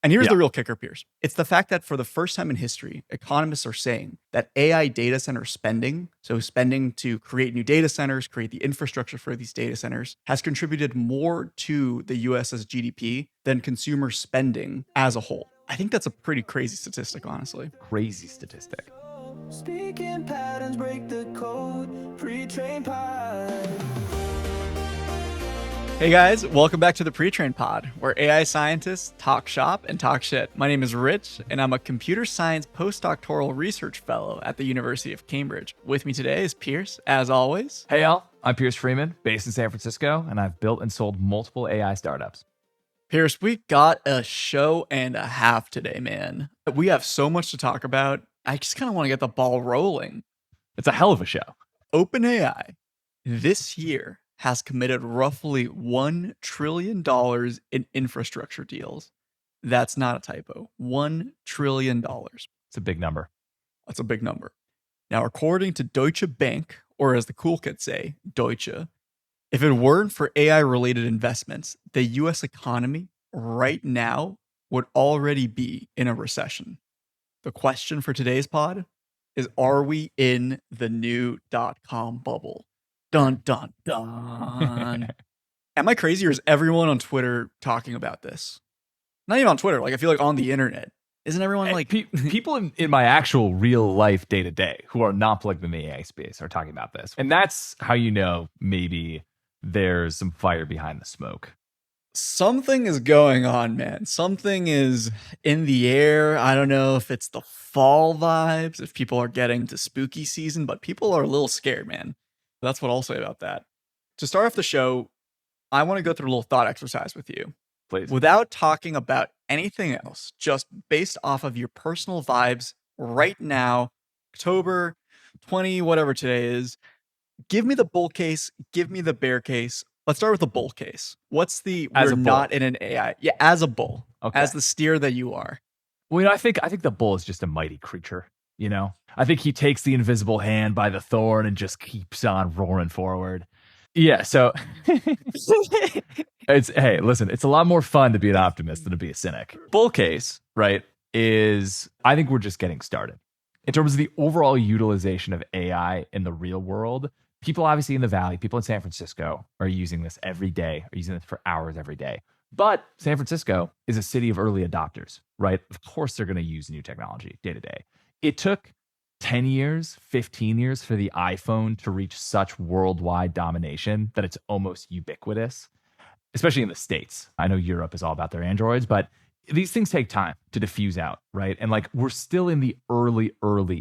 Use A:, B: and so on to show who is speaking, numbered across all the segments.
A: And here's
B: Yeah.
A: the real kicker, Pierce. It's the fact that for the first time in history, economists are saying that AI data center spending, so spending to create new data centers, create the infrastructure for these data centers, has contributed more to the US's GDP than consumer spending as a whole. I think that's a pretty crazy statistic, honestly.
B: Crazy statistic.
C: Speaking patterns break the code, pre-trained pod.
A: Hey guys, welcome back to the Pre-Trained Pod, where AI scientists talk shop and talk shit. My name is Rich, and I'm a computer science postdoctoral research fellow at the University of Cambridge. With me today is Pierce, as always.
B: Hey, y'all. I'm Pierce Freeman, based in San Francisco, and I've built and sold multiple AI startups.
A: Pierce, we got a show and a half today, man. We have so much to talk about. I just kind of want to get the ball rolling.
B: It's a hell of a show.
A: OpenAI this year has committed roughly $1 trillion in infrastructure deals. That's not a typo. $1 trillion.
B: It's a big number.
A: That's a big number. Now, according to Deutsche Bank, or as the cool kids say, Deutsche, if it weren't for AI-related investments, the US economy right now would already be in a recession. The question for today's pod is, are we in the new .com bubble? Dun, dun, dun. Am I crazy, or is everyone on Twitter talking about this? Not even on Twitter. Like, I feel like on the internet. Isn't everyone like...
B: people in my actual real life day to day who are not plugged in the AI space are talking about this. And that's how you know maybe there's some fire behind the smoke.
A: Something is going on, man. Something is in the air. I don't know if it's the fall vibes, if people are getting to spooky season, but people are a little scared, man. That's what I'll say about that. To start off the show, I want to go through a little thought exercise with you.
B: Please.
A: Without talking about anything else, just based off of your personal vibes right now, October 20, whatever today is, give me the bull case, give me the bear case. Let's start with the bull case. What's the
B: As
A: we're
B: a bull.
A: not in an AI? Yeah, as a bull.
B: Okay.
A: As the steer that you are.
B: Well, I think the bull is just a mighty creature, you know? I think he takes the invisible hand by the thorn and just keeps on roaring forward. Yeah, so hey, listen, it's a lot more fun to be an optimist than to be a cynic. Bull case, right, is I think we're just getting started. In terms of the overall utilization of AI in the real world, people obviously in the Valley, people in San Francisco are using this every day, are using this for hours every day. But San Francisco is a city of early adopters, right? Of course, they're going to use new technology day to day. It took 10 years, 15 years for the iPhone to reach such worldwide domination that it's almost ubiquitous, especially in the States. I know Europe is all about their Androids, but these things take time to diffuse out, right? And like we're still in the early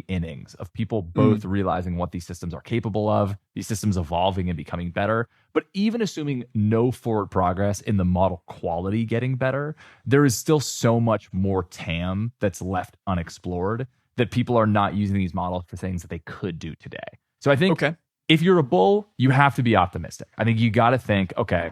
B: innings of people both realizing what these systems are capable of, these systems evolving and becoming better. But even assuming no forward progress in the model quality getting better, there is still so much more TAM that's left unexplored that people are not using these models for things that they could do today. So I think if you're a bull, you have to be optimistic. I think you got to think, okay,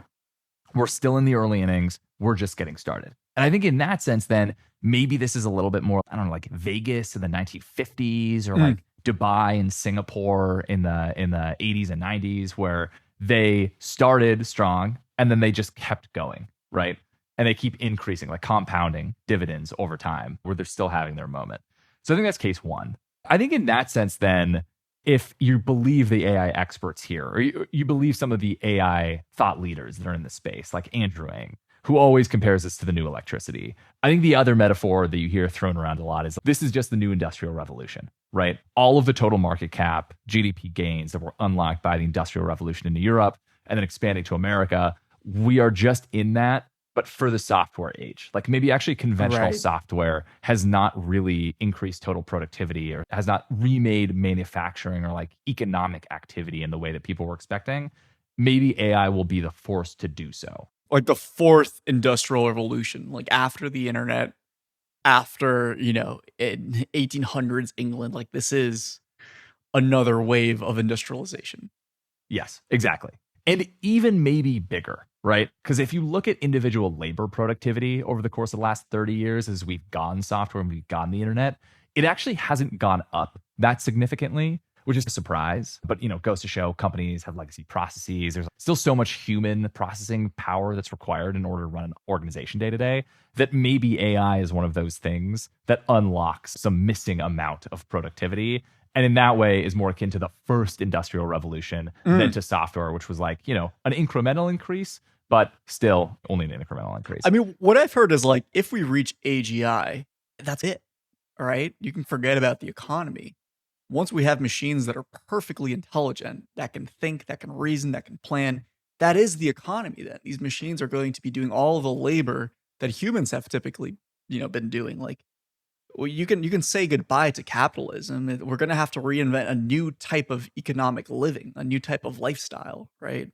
B: we're still in the early innings. We're just getting started. And I think in that sense, then maybe this is a little bit more, I don't know, like Vegas in the 1950s or like Dubai and Singapore in the 80s and 90s, where they started strong and then they just kept going, right? And they keep increasing, like compounding dividends over time, where they're still having their moment. So I think that's case one. I think in that sense, then, if you believe the AI experts here, or you believe some of the AI thought leaders that are in the space, like Andrew Ng, who always compares this to the new electricity. I think the other metaphor that you hear thrown around a lot is this is just the new industrial revolution, right? All of the total market cap, GDP gains that were unlocked by the industrial revolution into Europe and then expanding to America, we are just in that, but for the software age. Like maybe actually conventional software has not really increased total productivity or has not remade manufacturing or like economic activity in the way that people were expecting. Maybe AI will be the force to do so.
A: Like the fourth industrial revolution, like after the internet, after, in 1800s England, like this is another wave of industrialization.
B: Yes, exactly. And even maybe bigger, right? Because if you look at individual labor productivity over the course of the last 30 years, as we've gone software and we've gone the internet, it actually hasn't gone up that significantly, which is a surprise. But, goes to show companies have legacy processes. There's still so much human processing power that's required in order to run an organization day to day that maybe AI is one of those things that unlocks some missing amount of productivity. And in that way is more akin to the first industrial revolution than to software, which was like, an incremental increase, but still only an incremental increase.
A: I mean, what I've heard is like, if we reach AGI, that's it. All right. You can forget about the economy. Once we have machines that are perfectly intelligent, that can think, that can reason, that can plan, that is the economy then. These machines are going to be doing all the labor that humans have typically, been doing. Like, well, you can say goodbye to capitalism. We're going to have to reinvent a new type of economic living, a new type of lifestyle, right?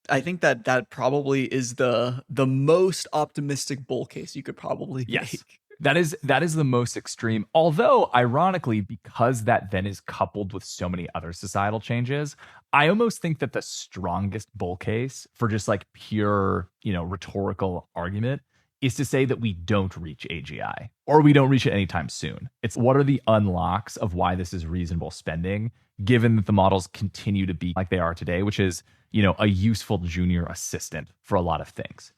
A: I think that probably is the most optimistic bull case you could probably make.
B: That is the most extreme. Although, ironically, because that then is coupled with so many other societal changes, I almost think that the strongest bull case for just like pure, rhetorical argument is to say that we don't reach AGI or we don't reach it anytime soon. It's what are the unlocks of why this is reasonable spending, given that the models continue to be like they are today, which is, a useful junior assistant for a lot of things,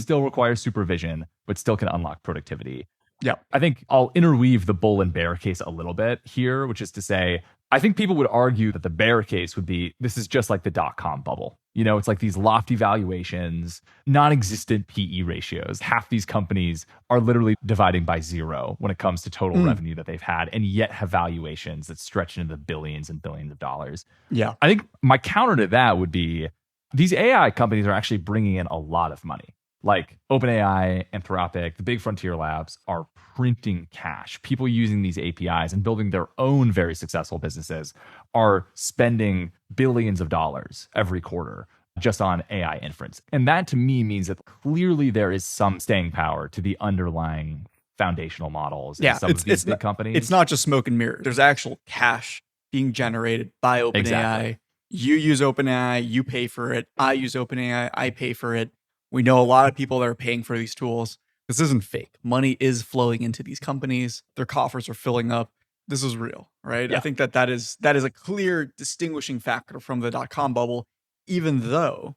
B: still requires supervision, but still can unlock productivity.
A: Yeah.
B: I think I'll interweave the bull and bear case a little bit here, which is to say, I think people would argue that the bear case would be, this is just like the dot-com bubble. It's like these lofty valuations, non-existent PE ratios. Half these companies are literally dividing by zero when it comes to total revenue that they've had, and yet have valuations that stretch into the billions and billions of dollars.
A: Yeah.
B: I think my counter to that would be, these AI companies are actually bringing in a lot of money. Like OpenAI, Anthropic, the big frontier labs are printing cash. People using these APIs and building their own very successful businesses are spending billions of dollars every quarter just on AI inference. And that to me means that clearly there is some staying power to the underlying foundational models in some of these big companies.
A: It's not just smoke and mirrors. There's actual cash being generated by OpenAI.
B: Exactly.
A: You use OpenAI, you pay for it. I use OpenAI, I pay for it. We know a lot of people that are paying for these tools. This isn't fake. Money is flowing into these companies. Their coffers are filling up. This is real, right?
B: Yeah.
A: I think that is a clear distinguishing factor from the dot-com bubble, even though,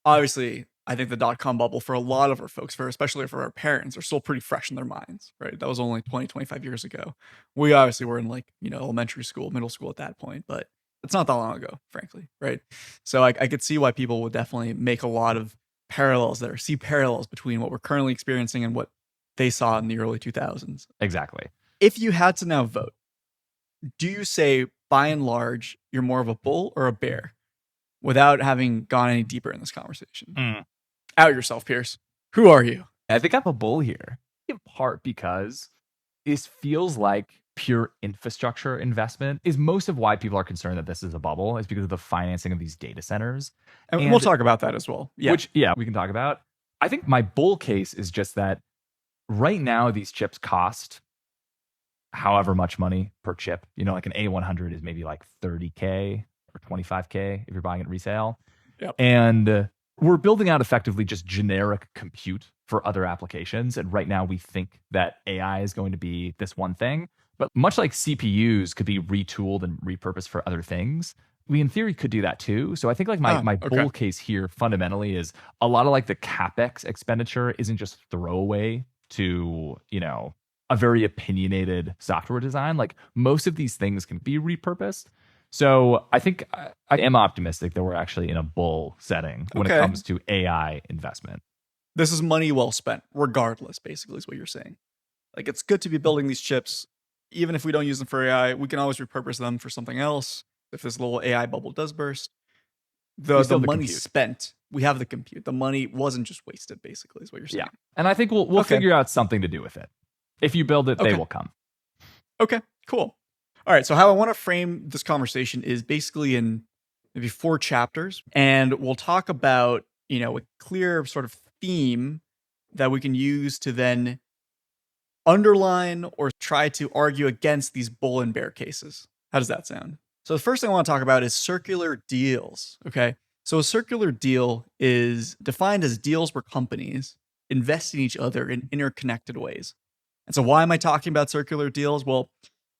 A: obviously, I think the dot-com bubble for a lot of our folks, especially for our parents, are still pretty fresh in their minds, right? That was only 20, 25 years ago. We obviously were in elementary school, middle school at that point, but it's not that long ago, frankly, right? So I could see why people would definitely make a lot of parallels between what we're currently experiencing and what they saw in the early 2000s.
B: Exactly.
A: If you had to now vote, do you say by and large you're more of a bull or a bear without having gone any deeper in this conversation? Out yourself, Pierce. Who are you?
B: I think I'm a bull here, in part because this feels like pure infrastructure investment is most of why people are concerned that this is a bubble, is because of the financing of these data centers.
A: And we'll talk about that as well. Yeah.
B: Which, we can talk about. I think my bull case is just that right now these chips cost however much money per chip. Like an A100 is maybe like $30K or $25K if you're buying it resale.
A: Yep.
B: And we're building out effectively just generic compute for other applications. And right now we think that AI is going to be this one thing. But much like CPUs could be retooled and repurposed for other things, we in theory could do that too. So I think like my bull case here fundamentally is a lot of like the CapEx expenditure isn't just throwaway to, a very opinionated software design. Like most of these things can be repurposed. So I think I am optimistic that we're actually in a bull setting when it comes to AI investment.
A: This is money well spent, regardless, basically, is what you're saying. Like, it's good to be building these chips. Even if we don't use them for AI, we can always repurpose them for something else. If this little AI bubble does burst, the money spent, we have the compute. The money wasn't just wasted, basically, is what you're saying.
B: Yeah. And I think we'll figure out something to do with it. If you build it, they will come.
A: Okay, cool. All right, so how I want to frame this conversation is basically in maybe 4 chapters, and we'll talk about, a clear sort of theme that we can use to then underline or try to argue against these bull and bear cases. How does that sound? So the first thing I want to talk about is circular deals, okay? So a circular deal is defined as deals where companies invest in each other in interconnected ways. And so why am I talking about circular deals? Well,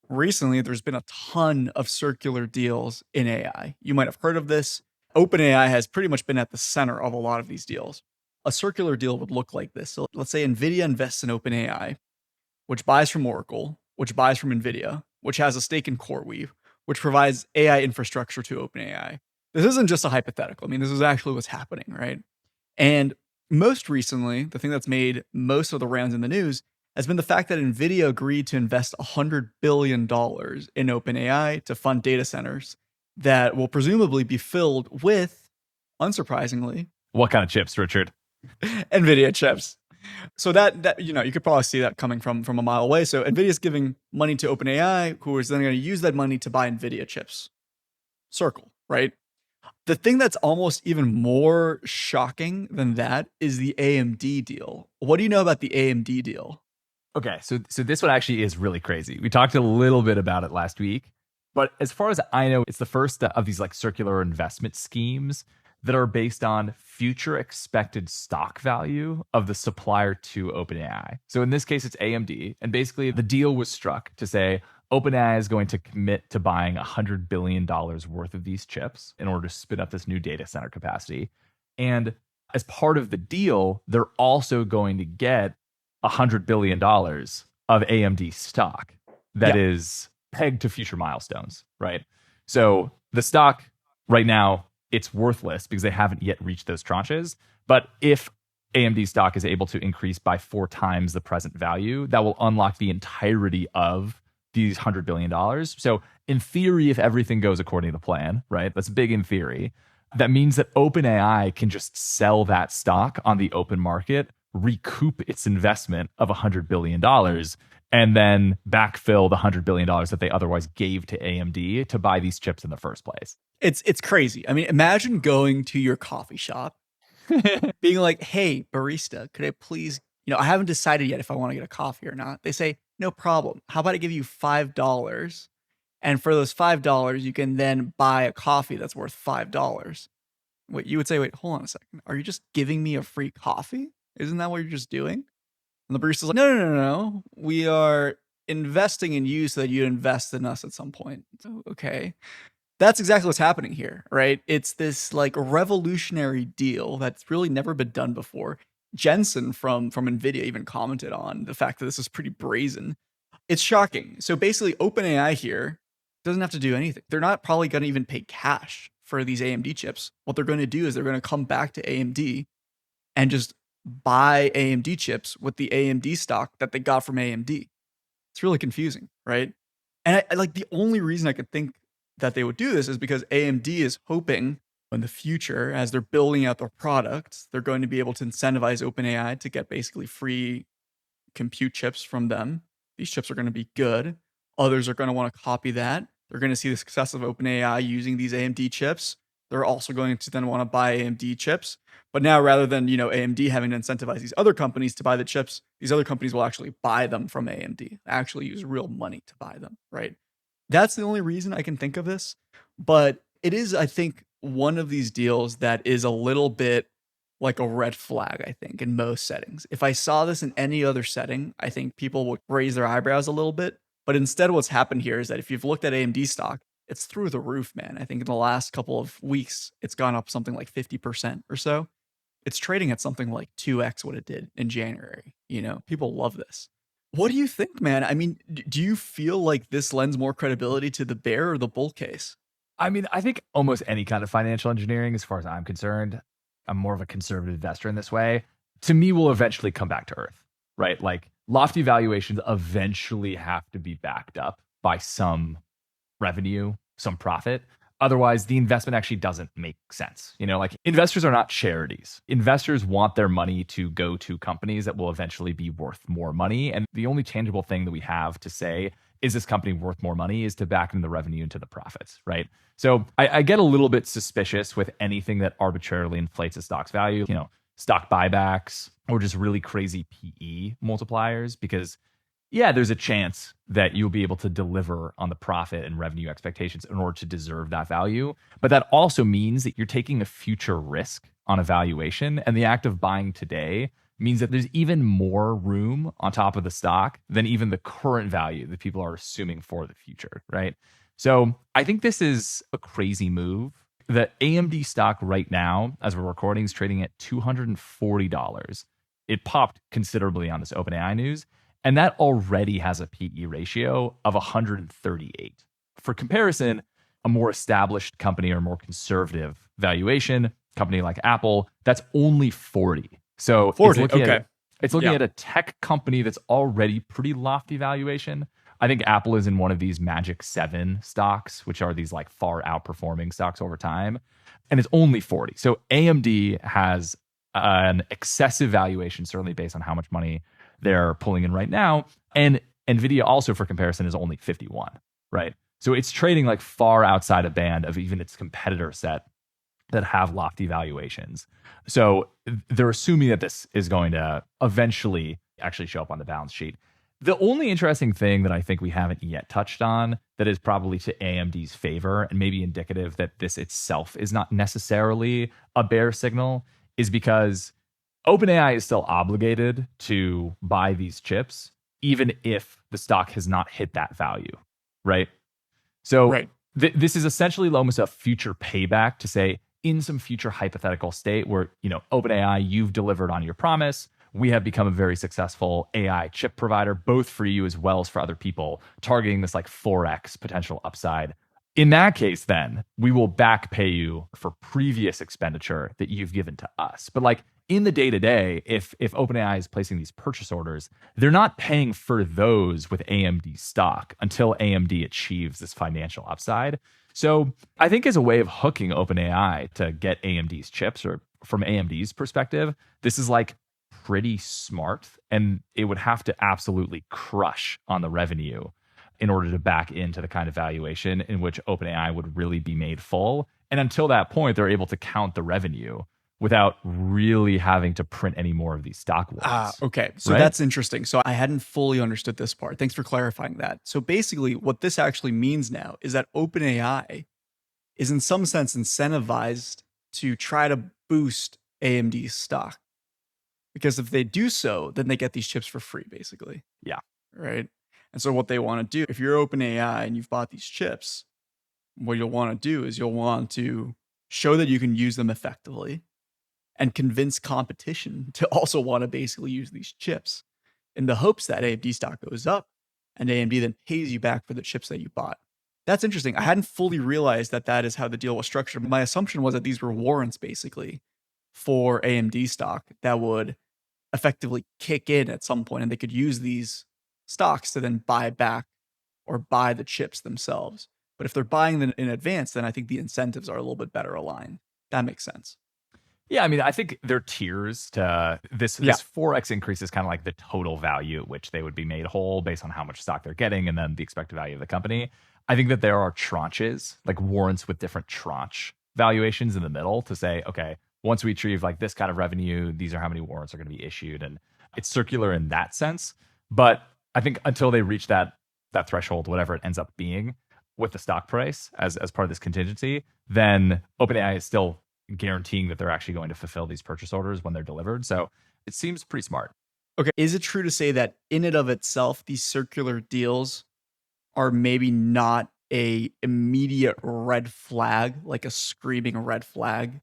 A: Recently, there's been a ton of circular deals in AI. You might have heard of this. OpenAI has pretty much been at the center of a lot of these deals. A circular deal would look like this. So let's say NVIDIA invests in OpenAI, which buys from Oracle, which buys from NVIDIA, which has a stake in CoreWeave, which provides AI infrastructure to OpenAI. This isn't just a hypothetical. I mean, this is actually what's happening, right? And most recently, the thing that's made most of the rounds in the news has been the fact that NVIDIA agreed to invest $100 billion in OpenAI to fund data centers that will presumably be filled with, unsurprisingly,
B: What kind of chips, Richard?
A: NVIDIA chips. So that you could probably see that coming from a mile away. So NVIDIA's giving money to OpenAI, who is then going to use that money to buy NVIDIA chips. Circle, right? The thing that's almost even more shocking than that is the AMD deal. What do you know about the AMD deal?
B: Okay, so this one actually is really crazy. We talked a little bit about it last week, but as far as I know, it's the first of these like circular investment schemes that are based on future expected stock value of the supplier to OpenAI. So in this case, it's AMD, and basically the deal was struck to say OpenAI is going to commit to buying $100 billion worth of these chips in order to spin up this new data center capacity. And as part of the deal, they're also going to get $100 billion of AMD stock that is pegged to future milestones, right? So the stock right now, it's worthless because they haven't yet reached those tranches. But if AMD stock is able to increase by 4 times the present value, that will unlock the entirety of these $100 billion. So in theory, if everything goes according to plan, right? That's big in theory. That means that OpenAI can just sell that stock on the open market, recoup its investment of $100 billion, and then backfill the $100 billion that they otherwise gave to AMD to buy these chips in the first place.
A: It's crazy. I mean, imagine going to your coffee shop, being like, "Hey, barista, could I please, I haven't decided yet if I want to get a coffee or not." They say, "No problem. How about I give you $5? And for those $5, you can then buy a coffee that's worth $5." Wait, you would say, "Wait, hold on a second. Are you just giving me a free coffee? Isn't that what you're just doing?" And the barista's like, "No, no, no, no. We are investing in you so that you invest in us at some point." So, okay. That's exactly what's happening here, right? It's this like revolutionary deal that's really never been done before. Jensen from NVIDIA even commented on the fact that this is pretty brazen. It's shocking. So basically, OpenAI here doesn't have to do anything. They're not probably going to even pay cash for these AMD chips. What they're going to do is they're going to come back to AMD and just buy AMD chips with the AMD stock that they got from AMD. It's really confusing, right? And I like the only reason I could think that they would do this is because AMD is hoping in the future, as they're building out their products, they're going to be able to incentivize OpenAI to get basically free compute chips from them. These chips are going to be good. Others are going to want to copy that. They're going to see the success of OpenAI using these AMD chips. They're also going to then want to buy AMD chips. But now, rather than AMD having to incentivize these other companies to buy the chips, these other companies will actually buy them from AMD, actually use real money to buy them, right? That's the only reason I can think of this. But it is, I think, one of these deals that is a little bit like a red flag, I think, in most settings. If I saw this in any other setting, I think people would raise their eyebrows a little bit. But instead, what's happened here is that if you've looked at AMD stock, it's through the roof, man. I think in the last couple of weeks, it's gone up something like 50% or so. It's trading at something like 2x what it did in January. People love this. What do you think, man? I mean, do you feel like this lends more credibility to the bear or the bull case?
B: I mean, I think almost any kind of financial engineering, as far as I'm concerned, I'm more of a conservative investor in this way, to me will eventually come back to earth, right? Like lofty valuations eventually have to be backed up by some revenue, some profit. Otherwise, the investment actually doesn't make sense. Like investors are not charities. Investors want their money to go to companies that will eventually be worth more money. And the only tangible thing that we have to say, is this company worth more money, is to back in the revenue into the profits, right? So I get a little bit suspicious with anything that arbitrarily inflates a stock's value, stock buybacks or just really crazy PE multipliers, because there's a chance that you'll be able to deliver on the profit and revenue expectations in order to deserve that value. But that also means that you're taking a future risk on a valuation. And the act of buying today means that there's even more room on top of the stock than even the current value that people are assuming for the future, right? So I think this is a crazy move. The AMD stock right now, as we're recording, is trading at $240. It popped considerably on this OpenAI news, and that already has a PE ratio of 138. For comparison, a more established company or more conservative valuation, company like Apple, that's only 40. So
A: 40,
B: it's looking at a tech company that's already pretty lofty valuation. I think Apple is in one of these Magic 7 stocks, which are these like far outperforming stocks over time. And it's only 40. So AMD has an excessive valuation, certainly based on how much money they're pulling in right now. And NVIDIA also, for comparison, is only 51, right? So it's trading like far outside a band of even its competitor set that have lofty valuations. So they're assuming that this is going to eventually actually show up on the balance sheet. The only interesting thing that I think we haven't yet touched on that is probably to AMD's favor and maybe indicative that this itself is not necessarily a bear signal is because OpenAI is still obligated to buy these chips, even if the stock has not hit that value, right? So this is essentially almost a future payback to say, in some future hypothetical state where, OpenAI, you've delivered on your promise. We have become a very successful AI chip provider, both for you as well as for other people, targeting this like 4x potential upside. In that case, then we will back pay you for previous expenditure that you've given to us. But like in the day to day, if OpenAI is placing these purchase orders, they're not paying for those with AMD stock until AMD achieves this financial upside. So I think as a way of hooking OpenAI to get AMD's chips, or from AMD's perspective, this is like pretty smart, and it would have to absolutely crush on the revenue in order to back into the kind of valuation in which OpenAI would really be made full. And until that point, they're able to count the revenue without really having to print any more of these stock warrants.
A: Okay. So that's interesting. So I hadn't fully understood this part. Thanks for clarifying that. So basically, what this actually means now is that OpenAI is in some sense incentivized to try to boost AMD's stock. Because if they do so, then they get these chips for free, basically.
B: Yeah.
A: Right. And so what they want to do, if you're OpenAI and you've bought these chips, what you'll want to do is you'll want to show that you can use them effectively and convince competition to also want to basically use these chips in the hopes that AMD stock goes up and AMD then pays you back for the chips that you bought. That's interesting. I hadn't fully realized that that is how the deal was structured. My assumption was that these were warrants basically for AMD stock that would effectively kick in at some point and they could use these stocks to then buy back or buy the chips themselves. But if they're buying them in advance, then I think the incentives are a little bit better aligned. That makes sense.
B: Yeah, I mean, I think there are tiers to this. This 4x increase is kind of like the total value at which they would be made whole based on how much stock they're getting and then the expected value of the company. I think that there are tranches, like warrants with different tranche valuations in the middle to say, okay, once we achieve like this kind of revenue, these are how many warrants are going to be issued. And it's circular in that sense. But I think until they reach that threshold, whatever it ends up being with the stock price as part of this contingency, then OpenAI is still guaranteeing that they're actually going to fulfill these purchase orders when they're delivered. So it seems pretty smart.
A: Okay. Is it true to say that in and of itself, these circular deals are maybe not a immediate red flag, like a screaming red flag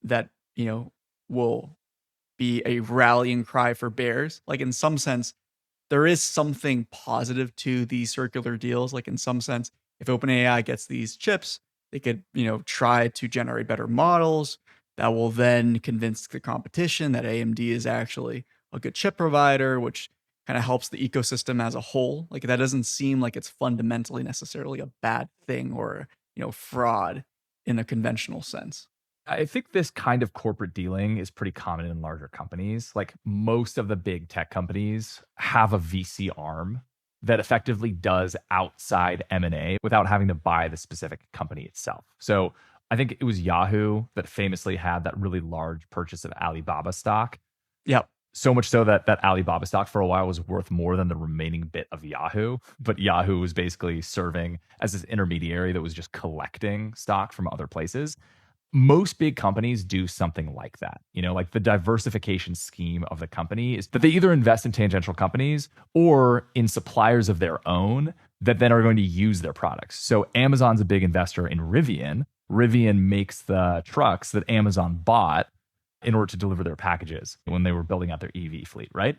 A: that, will be a rallying cry for bears? Like in some sense, there is something positive to these circular deals. Like in some sense, if OpenAI gets these chips, they could, try to generate better models that will then convince the competition that AMD is actually a good chip provider, which kind of helps the ecosystem as a whole. Like that doesn't seem like it's fundamentally necessarily a bad thing or, fraud in a conventional sense.
B: I think this kind of corporate dealing is pretty common in larger companies. Like most of the big tech companies have a VC arm that effectively does outside M&A without having to buy the specific company itself. So I think it was Yahoo that famously had that really large purchase of Alibaba stock.
A: Yep.
B: So much so that Alibaba stock for a while was worth more than the remaining bit of Yahoo. But Yahoo was basically serving as this intermediary that was just collecting stock from other places. most big companies do something like that. Like the diversification scheme of the company is that they either invest in tangential companies or in suppliers of their own that then are going to use their products. So Amazon's a big investor in Rivian. Rivian makes the trucks that Amazon bought in order to deliver their packages when they were building out their EV fleet, right?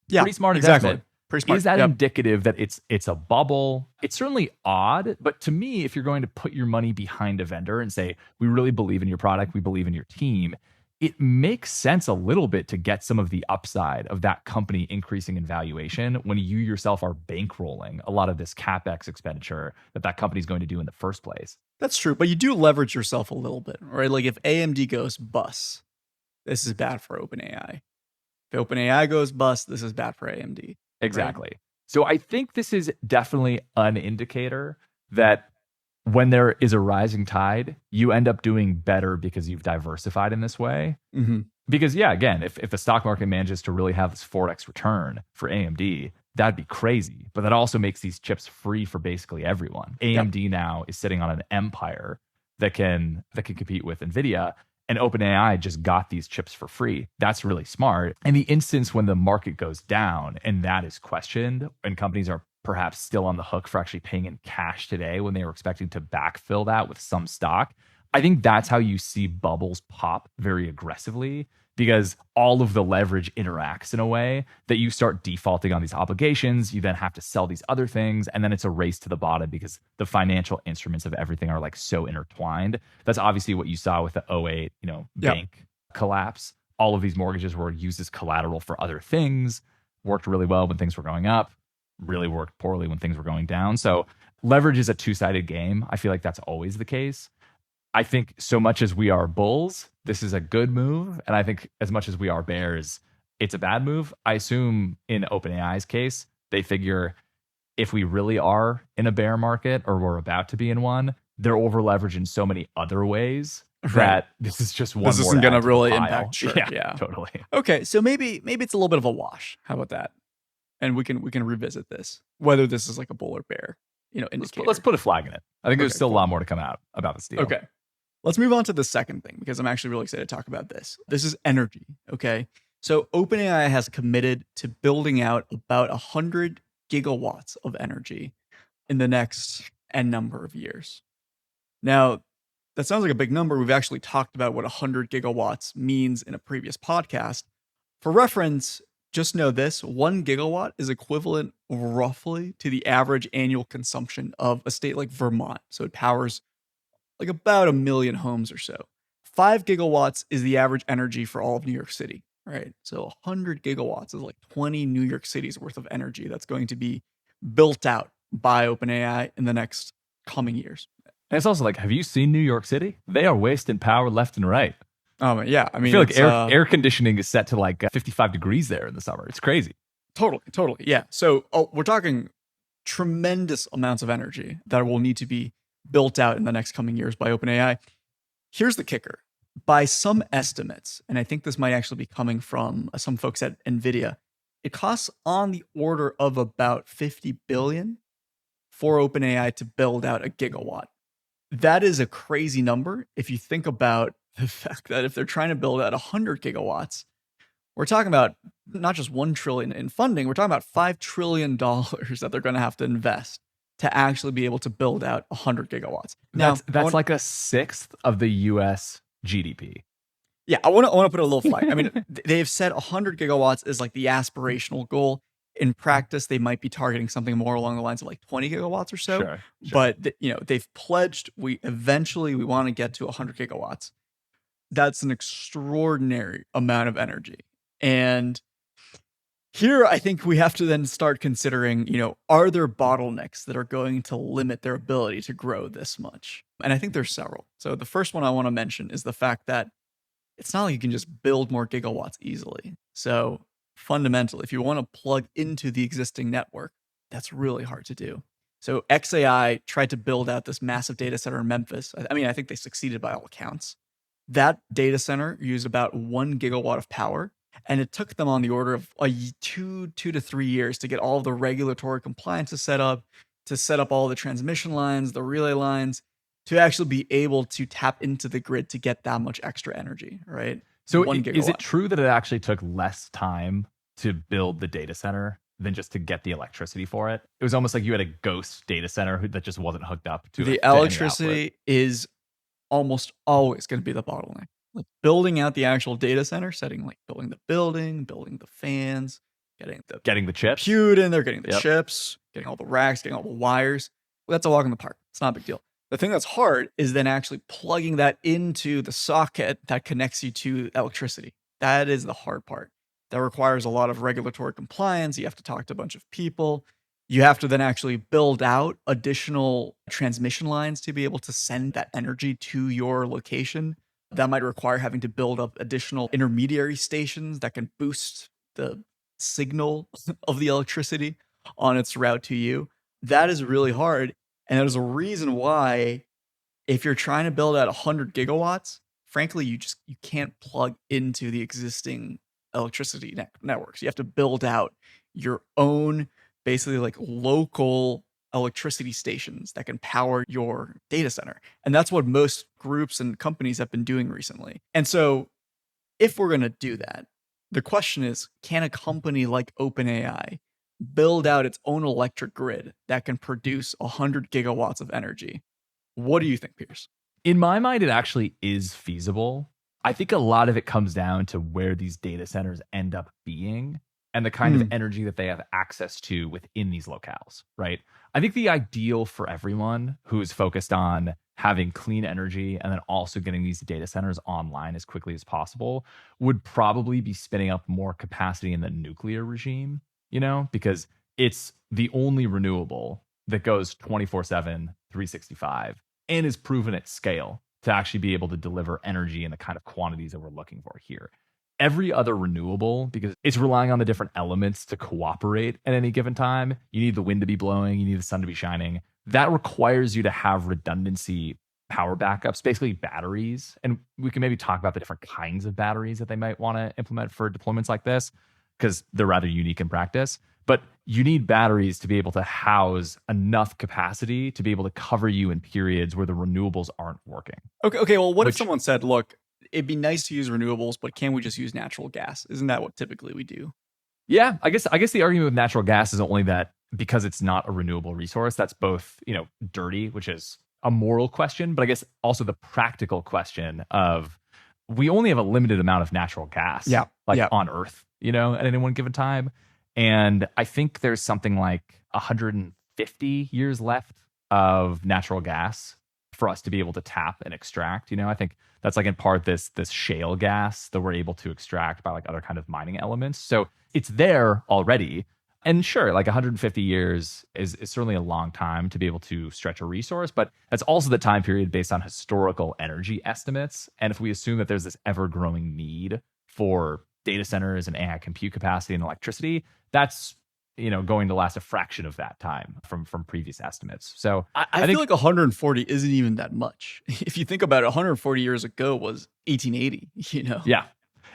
A: Yeah,
B: Pretty smart
A: exactly.
B: investment.
A: Pretty smart.
B: Is that
A: Yep.
B: indicative that it's a bubble? It's certainly odd, but to me, if you're going to put your money behind a vendor and say, we really believe in your product, we believe in your team, it makes sense a little bit to get some of the upside of that company increasing in valuation when you yourself are bankrolling a lot of this CapEx expenditure that company is going to do in the first place.
A: That's true, but you do leverage yourself a little bit, right? Like if AMD goes bust, this is bad for OpenAI. If OpenAI goes bust, this is bad for AMD.
B: Exactly. Right? So I think this is definitely an indicator that when there is a rising tide, you end up doing better because you've diversified in this way.
A: Mm-hmm.
B: Because yeah, again, if the stock market manages to really have this 4x return for AMD, that'd be crazy. But that also makes these chips free for basically everyone. AMD now is sitting on an empire that can compete with NVIDIA. And OpenAI just got these chips for free. That's really smart. In the instance when the market goes down and that is questioned, and companies are perhaps still on the hook for actually paying in cash today when they were expecting to backfill that with some stock, I think that's how you see bubbles pop very aggressively, because all of the leverage interacts in a way that you start defaulting on these obligations. You then have to sell these other things. And then it's a race to the bottom because the financial instruments of everything are like so intertwined. That's obviously what you saw with the '08, bank collapse. All of these mortgages were used as collateral for other things, worked really well when things were going up, really worked poorly when things were going down. So leverage is a two-sided game. I feel like that's always the case. I think so much as we are bulls, this is a good move. And I think as much as we are bears, it's a bad move. I assume in OpenAI's case, they figure if we really are in a bear market or we're about to be in one, they're over leveraged in so many other ways that this is just one. This
A: isn't going to really impact. Sure. Yeah,
B: totally.
A: Okay, so maybe it's a little bit of a wash. How about that? And we can revisit this, whether this is like a bull or bear. Indicator.
B: Let's put a flag in it. I think there's still a lot more to come out about this deal.
A: Okay. Let's move on to the second thing, because I'm actually really excited to talk about this. This is energy, okay? So OpenAI has committed to building out about 100 gigawatts of energy in the next N number of years. Now, that sounds like a big number. We've actually talked about what 100 gigawatts means in a previous podcast. For reference, just know this, 1 gigawatt is equivalent roughly to the average annual consumption of a state like Vermont. So it powers like about 1 million homes or so. 5 gigawatts is the average energy for all of New York City, right? So 100 gigawatts is like 20 New York Cities worth of energy that's going to be built out by OpenAI in the next coming years.
B: And it's also like, have you seen New York City? They are wasting power left and right.
A: Yeah. I mean,
B: I feel like air conditioning is set to like 55 degrees there in the summer. It's crazy.
A: Totally. Yeah. So we're talking tremendous amounts of energy that will need to be built out in the next coming years by OpenAI. Here's the kicker. By some estimates, and I think this might actually be coming from some folks at NVIDIA, it costs on the order of about $50 billion for OpenAI to build out a gigawatt. That is a crazy number if you think about the fact that if they're trying to build out 100 gigawatts, we're talking about not just $1 trillion in funding, we're talking about $5 trillion that they're going to have to invest to actually be able to build out 100 gigawatts.
B: Now, that's like a sixth of the US GDP.
A: Yeah, I want to put a little flag. I mean, they've said 100 gigawatts is like the aspirational goal. In practice, they might be targeting something more along the lines of like 20 gigawatts or so.
B: Sure.
A: But they've pledged we want to get to 100 gigawatts. That's an extraordinary amount of energy. And here, I think we have to then start considering, are there bottlenecks that are going to limit their ability to grow this much? And I think there's several. So the first one I want to mention is the fact that it's not like you can just build more gigawatts easily. So fundamentally, if you want to plug into the existing network, that's really hard to do. So XAI tried to build out this massive data center in Memphis. I mean, I think they succeeded by all accounts. That data center used about 1 gigawatt of power. And it took them on the order of 2 to 3 years to get all of the regulatory compliances set up, to set up all the transmission lines, the relay lines. to actually be able to tap into the grid to get that much extra energy, right?
B: So
A: 1
B: is it
A: gigawatt.
B: true that it actually took less time to build the data center than just to get the electricity for it? It was almost like you had a ghost data center that just wasn't hooked up to
A: The
B: to any output.
A: electricity is almost always going to be the bottleneck. Like building out the actual data center, setting like building the building, building the fans,
B: Getting the chips.
A: compute in there, getting the
B: Yep.
A: chips, getting all the racks, getting all the wires. Well, that's a walk in the park. It's not a big deal. The thing that's hard is then actually plugging that into the socket that connects you to electricity. That is the hard part. That requires a lot of regulatory compliance. You have to talk to a bunch of people. You have to then actually build out additional transmission lines to be able to send that energy to your location. That might require having to build up additional intermediary stations that can boost the signal of the electricity on its route to you. That is really hard. And there's a reason why, if you're trying to build out 100 gigawatts, frankly, you can't plug into the existing electricity networks. You have to build out your own, basically like local electricity stations that can power your data center. And that's what most groups and companies have been doing recently. And so if we're going to do that, the question is, can a company like OpenAI build out its own electric grid that can produce 100 gigawatts of energy? What do you think, Pierce?
B: In my mind, it actually is feasible. I think a lot of it comes down to where these data centers end up being and the kind of energy that they have access to within these locales, right? I think the ideal for everyone who is focused on having clean energy and then also getting these data centers online as quickly as possible would probably be spinning up more capacity in the nuclear regime, because it's the only renewable that goes 24/7, 365, and is proven at scale to actually be able to deliver energy in the kind of quantities that we're looking for here. Every other renewable, because it's relying on the different elements to cooperate at any given time. You need the wind to be blowing, you need the sun to be shining. That requires you to have redundancy power backups, basically batteries. And we can maybe talk about the different kinds of batteries that they might want to implement for deployments like this, because they're rather unique in practice. But you need batteries to be able to house enough capacity to be able to cover you in periods where the renewables aren't working.
A: Okay. Well, what if someone said, look, it'd be nice to use renewables, but can we just use natural gas? Isn't that what typically we do?
B: Yeah, I guess the argument with natural gas is only that because it's not a renewable resource, that's both, dirty, which is a moral question, but I guess also the practical question of we only have a limited amount of natural gas on Earth, at any one given time. And I think there's something like 150 years left of natural gas for us to be able to tap and extract. I think that's like in part this shale gas that we're able to extract by like other kind of mining elements. So it's there already. And sure, like 150 years is certainly a long time to be able to stretch a resource, but that's also the time period based on historical energy estimates. And if we assume that there's this ever-growing need for data centers and AI compute capacity and electricity, that's going to last a fraction of that time from previous estimates. So
A: I feel like 140 isn't even that much. If you think about it, 140 years ago was 1880,
B: Yeah.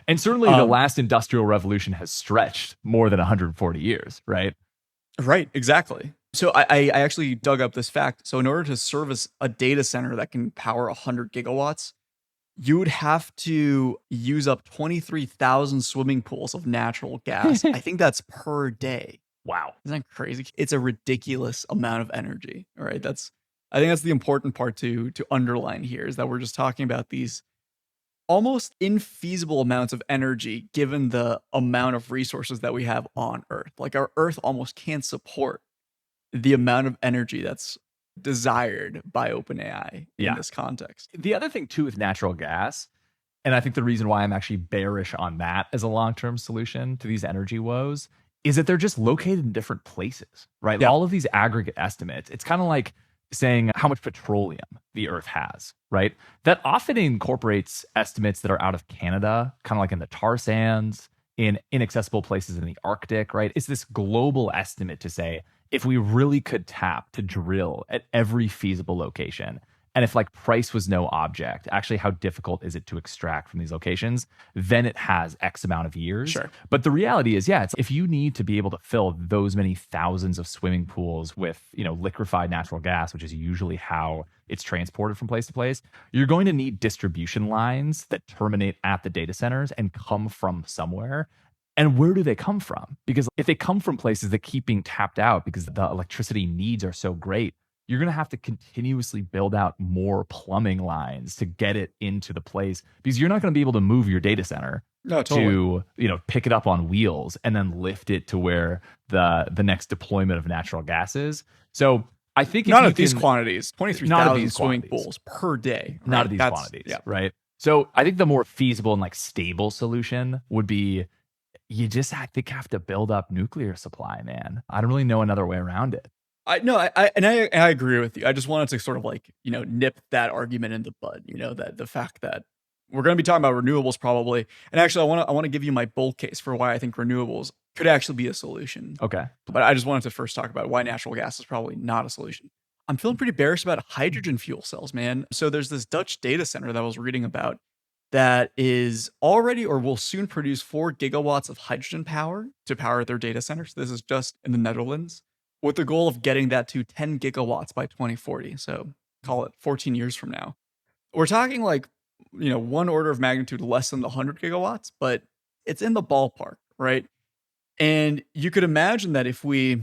B: And certainly the last industrial revolution has stretched more than 140 years, right?
A: Right, exactly. So I actually dug up this fact. So in order to service a data center that can power 100 gigawatts, you would have to use up 23,000 swimming pools of natural gas. I think that's per day.
B: Wow.
A: Isn't that crazy? It's a ridiculous amount of energy. All right. I think that's the important part to underline here, is that we're just talking about these almost infeasible amounts of energy given the amount of resources that we have on Earth. Like our Earth almost can't support the amount of energy that's desired by OpenAI in this context.
B: The other thing too with natural gas, and I think the reason why I'm actually bearish on that as a long-term solution to these energy woes, is that they're just located in different places, right? Yeah. All of these aggregate estimates, it's kind of like saying how much petroleum the Earth has, right? That often incorporates estimates that are out of Canada, kind of like in the tar sands, in inaccessible places in the Arctic, right? It's this global estimate to say, if we really could tap to drill at every feasible location And if like price was no object, actually how difficult is it to extract from these locations? Then it has X amount of years.
A: Sure.
B: But the reality is, yeah, it's if you need to be able to fill those many thousands of swimming pools with, liquefied natural gas, which is usually how it's transported from place to place, you're going to need distribution lines that terminate at the data centers and come from somewhere. And where do they come from? Because if they come from places that keep being tapped out because the electricity needs are so great, you're going to have to continuously build out more plumbing lines to get it into the place, because you're not going to be able to move your data center
A: No, totally.
B: to pick it up on wheels and then lift it to where the next deployment of natural gas is. So I think
A: Not at these quantities,
B: not at
A: 23,000
B: these
A: swimming
B: quantities.
A: pools per day.
B: Not
A: right?
B: at these
A: That's-
B: quantities,
A: Yeah.
B: right? So I think the more feasible and like stable solution would be you just, I think, have to build up nuclear supply, man. I don't really know another way around it.
A: I agree with you. I just wanted to sort of like, nip that argument in the bud, that the fact that we're going to be talking about renewables probably. And actually, I want to give you my bull case for why I think renewables could actually be a solution.
B: Okay.
A: But I just wanted to first talk about why natural gas is probably not a solution. I'm feeling pretty bearish about hydrogen fuel cells, man. So there's this Dutch data center that I was reading about that is already or will soon produce 4 gigawatts of hydrogen power to power their data centers. This is just in the Netherlands, with the goal of getting that to 10 gigawatts by 2040. So call it 14 years from now. We're talking like, one order of magnitude less than the 100 gigawatts, but it's in the ballpark, right? And you could imagine that if we,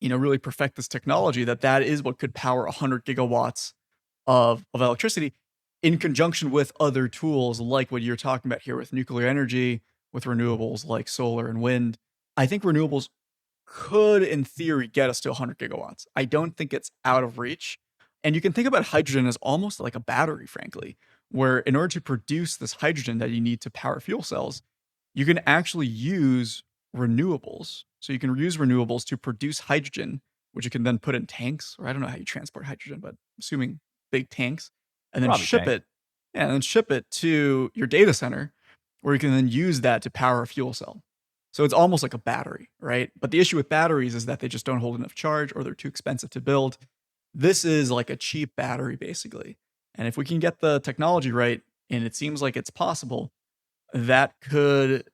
A: really perfect this technology, that is what could power 100 gigawatts of electricity in conjunction with other tools like what you're talking about here with nuclear energy, with renewables like solar and wind. I think renewables could, in theory, get us to 100 gigawatts. I don't think it's out of reach. And you can think about hydrogen as almost like a battery, frankly, where in order to produce this hydrogen that you need to power fuel cells, you can actually use renewables. So you can use renewables to produce hydrogen, which you can then put in tanks, or I don't know how you transport hydrogen, but assuming big tanks, and then
B: Probably
A: ship
B: tank.
A: it, and then ship it to your data center, where you can then use that to power a fuel cell. So it's almost like a battery, right? But the issue with batteries is that they just don't hold enough charge or they're too expensive to build. This is like a cheap battery, basically. And if we can get the technology right, and it seems like it's possible, that could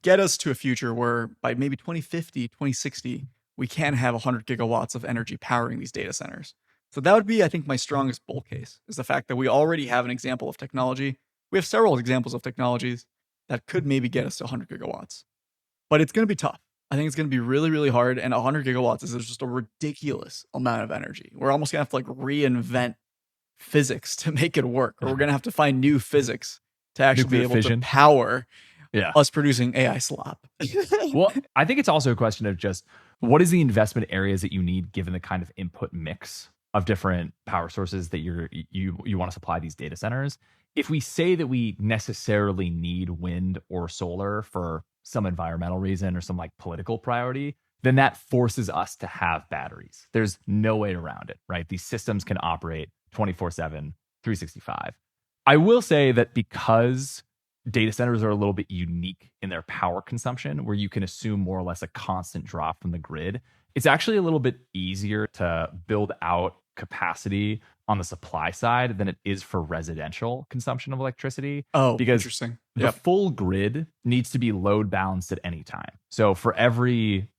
A: get us to a future where by maybe 2050, 2060, we can have 100 gigawatts of energy powering these data centers. So that would be, I think, my strongest bull case, is the fact that we already have an example of technology. We have several examples of technologies that could maybe get us to 100 gigawatts. But it's going to be tough. I think it's going to be really, really hard. And 100 gigawatts is just a ridiculous amount of energy. We're almost going to have to like reinvent physics to make it work. Or we're going to have to find new physics to actually
B: Nuclear
A: be able
B: fission.
A: to power
B: Yeah.
A: us producing AI slop.
B: Well, I think it's also a question of just what is the investment areas that you need given the kind of input mix of different power sources that you want to supply these data centers. If we say that we necessarily need wind or solar for some environmental reason or some like political priority, then that forces us to have batteries. There's no way around it, right? These systems can operate 24/7, 365. I will say that because data centers are a little bit unique in their power consumption, where you can assume more or less a constant drop from the grid, it's actually a little bit easier to build out capacity on the supply side than it is for residential consumption of electricity.
A: Oh,
B: because
A: interesting.
B: the
A: Yep.
B: full grid needs to be load balanced at any time. So for every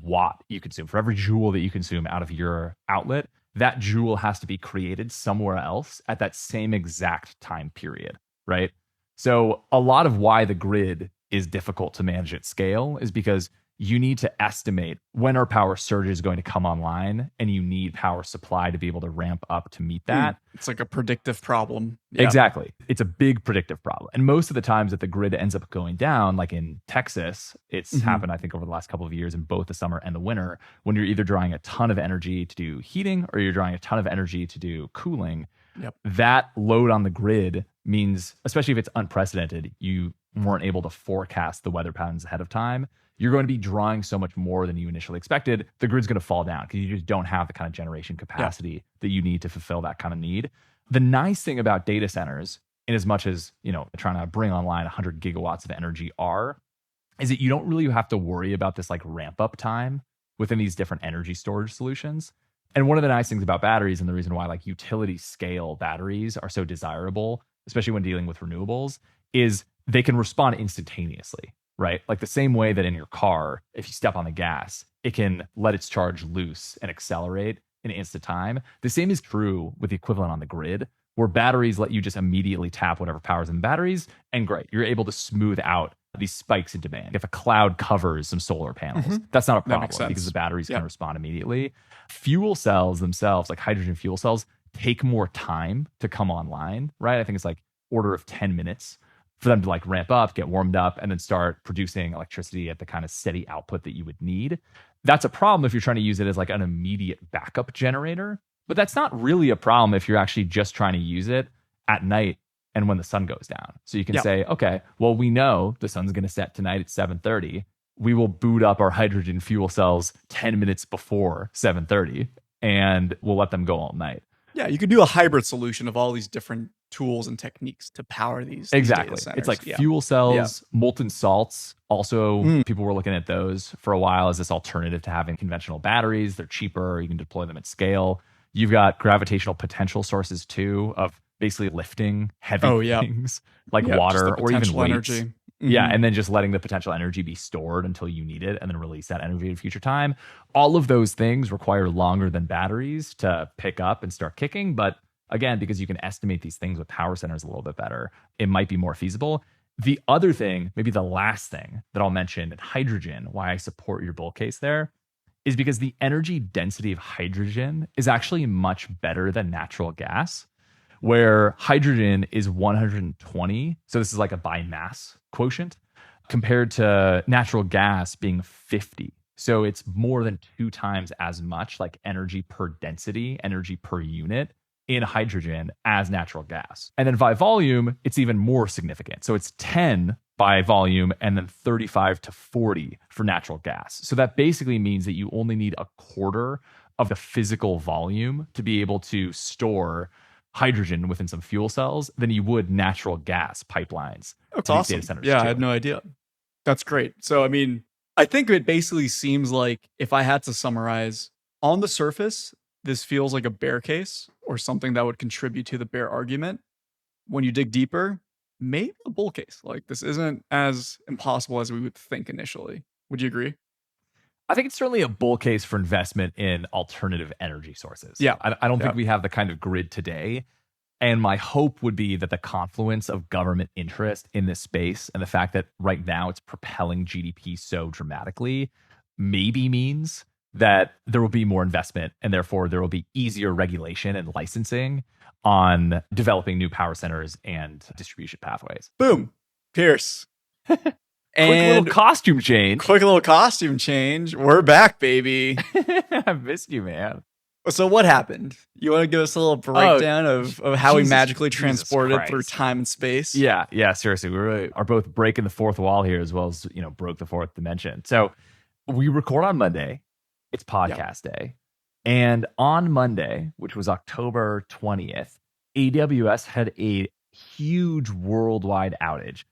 B: watt you consume, for every joule that you consume out of your outlet, that joule has to be created somewhere else at that same exact time period, right? So a lot of why the grid is difficult to manage at scale is because you need to estimate when our power surge is going to come online, and you need power supply to be able to ramp up to meet that.
A: It's like a predictive problem. Yeah.
B: Exactly. It's a big predictive problem. And most of the times that the grid ends up going down, like in Texas, it's happened, I think, over the last couple of years in both the summer and the winter, when you're either drawing a ton of energy to do heating or you're drawing a ton of energy to do cooling.
A: Yep.
B: That load on the grid means, especially if it's unprecedented, you weren't able to forecast the weather patterns ahead of time. You're going to be drawing so much more than you initially expected. The grid's going to fall down because you just don't have the kind of generation capacity that you need to fulfill that kind of need. The nice thing about data centers, in as much as trying to bring online 100 gigawatts of energy is that you don't really have to worry about this like ramp up time within these different energy storage solutions. And one of the nice things about batteries, and the reason why like utility scale batteries are so desirable, especially when dealing with renewables, is they can respond instantaneously, right? Like the same way that in your car, if you step on the gas, it can let its charge loose and accelerate in instant time. The same is true with the equivalent on the grid, where batteries let you just immediately tap whatever powers in the batteries, and great, you're able to smooth out these spikes in demand. If a cloud covers some solar panels, that's not a
A: That makes
B: problem because
A: sense.
B: the batteries
A: Yeah.
B: can respond immediately. Fuel cells themselves, like hydrogen fuel cells, take more time to come online, right? I think it's like order of 10 minutes for them to like ramp up, get warmed up, and then start producing electricity at the kind of steady output that you would need. That's a problem if you're trying to use it as like an immediate backup generator, but that's not really a problem if you're actually just trying to use it at night and when the sun goes down. So you can say, okay, well, we know the sun's going to set tonight at 7:30. We will boot up our hydrogen fuel cells 10 minutes before 7:30, and we'll let them go all night.
A: Yeah, you could do a hybrid solution of all these different tools and techniques to power these
B: Exactly.
A: data centers.
B: It's like fuel cells, molten salts. Also, people were looking at those for a while as this alternative to having conventional batteries. They're cheaper. You can deploy them at scale. You've got gravitational potential sources too of basically lifting heavy things like water or even weights.
A: Energy.
B: Yeah, and then just letting the potential energy be stored until you need it and then release that energy in future time. All of those things require longer than batteries to pick up and start kicking. But again, because you can estimate these things with power centers a little bit better, it might be more feasible. The other thing, maybe the last thing that I'll mention in hydrogen, why I support your bull case there, is because the energy density of hydrogen is actually much better than natural gas, where hydrogen is 120. So this is like a by mass quotient compared to natural gas being 50. So it's more than 2 times as much like energy per density, energy per unit in hydrogen as natural gas. And then by volume, it's even more significant. So it's 10 by volume and then 35 to 40 for natural gas. So that basically means that you only need a quarter of the physical volume to be able to store hydrogen within some fuel cells than you would natural gas pipelines.
A: That's awesome.
B: Data centers
A: Yeah,
B: too.
A: I had no idea. That's great. So, I mean, I think it basically seems like if I had to summarize, on the surface, this feels like a bear case or something that would contribute to the bear argument. When you dig deeper, maybe a bull case. Like this isn't as impossible as we would think initially. Would you agree?
B: I think it's certainly a bull case for investment in alternative energy sources.
A: Yeah.
B: I don't think we have the kind of grid today. And my hope would be that the confluence of government interest in this space and the fact that right now it's propelling GDP so dramatically maybe means that there will be more investment and therefore there will be easier regulation and licensing on developing new power centers and distribution pathways.
A: Boom. Pierce.
B: Quick little costume change.
A: Quick little costume change. We're back, baby.
B: I missed you, man.
A: So what happened? You want to give us a little breakdown of how we magically transported
B: Christ.
A: through time and space?
B: Yeah, seriously. We really are both breaking the fourth wall here as well as, broke the fourth dimension. So we record on Monday. It's podcast day. And on Monday, which was October 20th, AWS had a huge worldwide outage.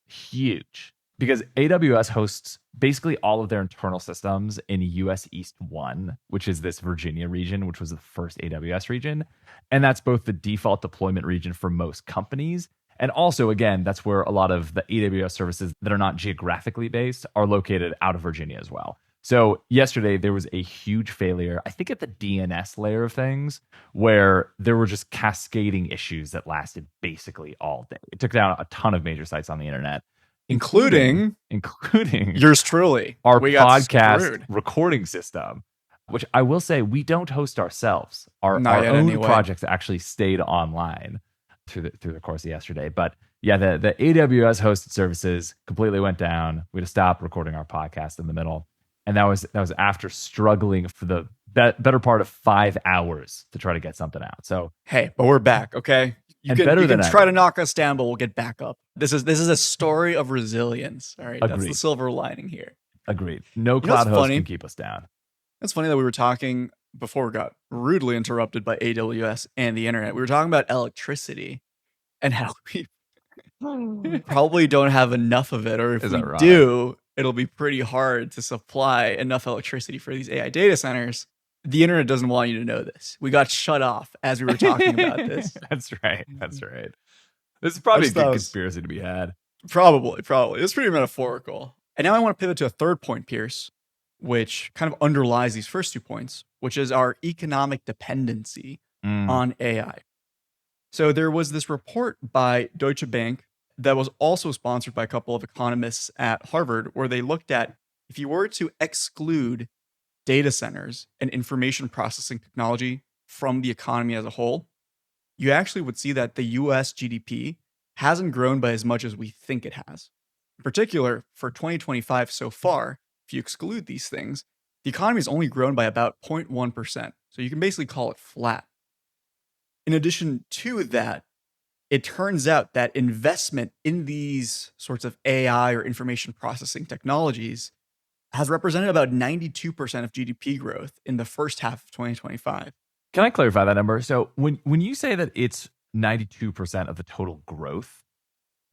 B: Huge. Because AWS hosts basically all of their internal systems in US East 1, which is this Virginia region, which was the first AWS region. And that's both the default deployment region for most companies. And also, again, that's where a lot of the AWS services that are not geographically based are located out of Virginia as well. So yesterday, there was a huge failure, I think at the DNS layer of things, where there were just cascading issues that lasted basically all day. It took down a ton of major sites on the internet. Including
A: yours truly,
B: our podcast recording system, which I will say we don't host ourselves. Our own projects actually stayed online through the course of yesterday. But yeah, the AWS hosted services completely went down. We had to stop recording our podcast in the middle, and that was after struggling for the better part of 5 hours to try to get something out. So
A: hey, but we're back, okay? You can try to knock us down, but we'll get back up. This is a story of resilience. All right, That's the silver lining here.
B: Agreed. No cloud host can keep us down.
A: It's funny that we were talking before we got rudely interrupted by AWS and the internet. We were talking about electricity and how we probably don't have enough of it, or if we do, it'll be pretty hard to supply enough electricity for these AI data centers. The internet doesn't want you to know this. We got shut off as we were talking about this.
B: That's right. That's right. This is probably a good conspiracy to be had.
A: Probably. It's pretty metaphorical. And now I want to pivot to a third point, Pierce, which kind of underlies these first 2 points, which is our economic dependency on AI. So there was this report by Deutsche Bank that was also sponsored by a couple of economists at Harvard, where they looked at if you were to exclude data centers and information processing technology from the economy as a whole, you actually would see that the US GDP hasn't grown by as much as we think it has. In particular, for 2025 so far, if you exclude these things, the economy has only grown by about 0.1%. So you can basically call it flat. In addition to that, it turns out that investment in these sorts of AI or information processing technologies has represented about 92% of GDP growth in the first half of 2025.
B: Can I clarify that number? So when you say that it's 92% of the total growth,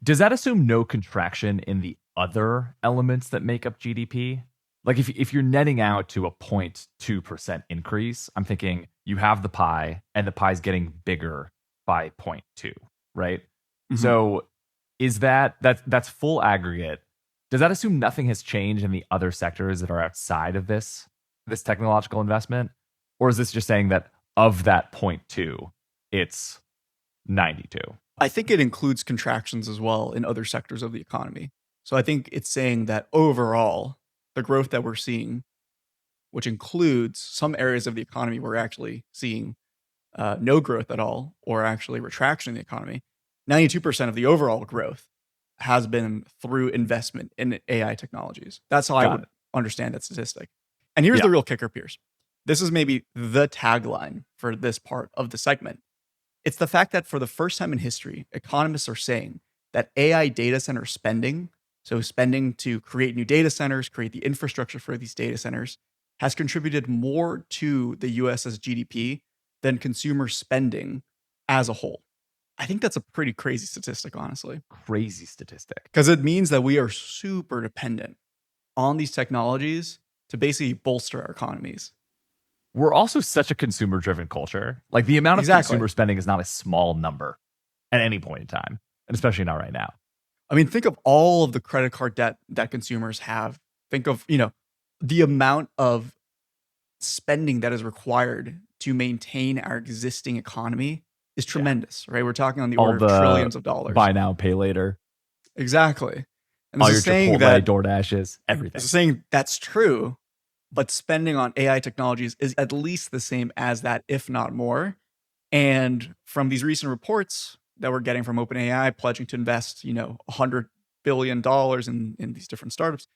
B: does that assume no contraction in the other elements that make up GDP? Like if you're netting out to a 0.2% increase, I'm thinking you have the pie and the pie's getting bigger by 0.2, right? Mm-hmm. So is that's full aggregate? Does that assume nothing has changed in the other sectors that are outside of this technological investment? Or is this just saying that of that 0.2, it's 92?
A: I think it includes contractions as well in other sectors of the economy. So I think it's saying that overall, the growth that we're seeing, which includes some areas of the economy we're actually seeing no growth at all, or actually retraction in the economy, 92% of the overall growth has been through investment in AI technologies. That's how I would understand that statistic. And here's the real kicker, Pierce. This is maybe the tagline for this part of the segment. It's the fact that for the first time in history, economists are saying that AI data center spending, so spending to create new data centers, create the infrastructure for these data centers, has contributed more to the US's GDP than consumer spending as a whole. I think that's a pretty crazy statistic, honestly.
B: Crazy statistic.
A: Because it means that we are super dependent on these technologies to basically bolster our economies.
B: We're also such a consumer-driven culture. Like the amount of consumer spending is not a small number at any point in time, and especially not right now.
A: I mean, think of all of the credit card debt that consumers have. Think of, the amount of spending that is required to maintain our existing economy is tremendous, right? We're talking on the order of trillions of dollars.
B: Buy now, pay later.
A: Exactly. And
B: all your Chipotle, DoorDashes, everything.
A: It's saying that's true, but spending on AI technologies is at least the same as that, if not more. And from these recent reports that we're getting from OpenAI pledging to invest, $100 billion in these different startups,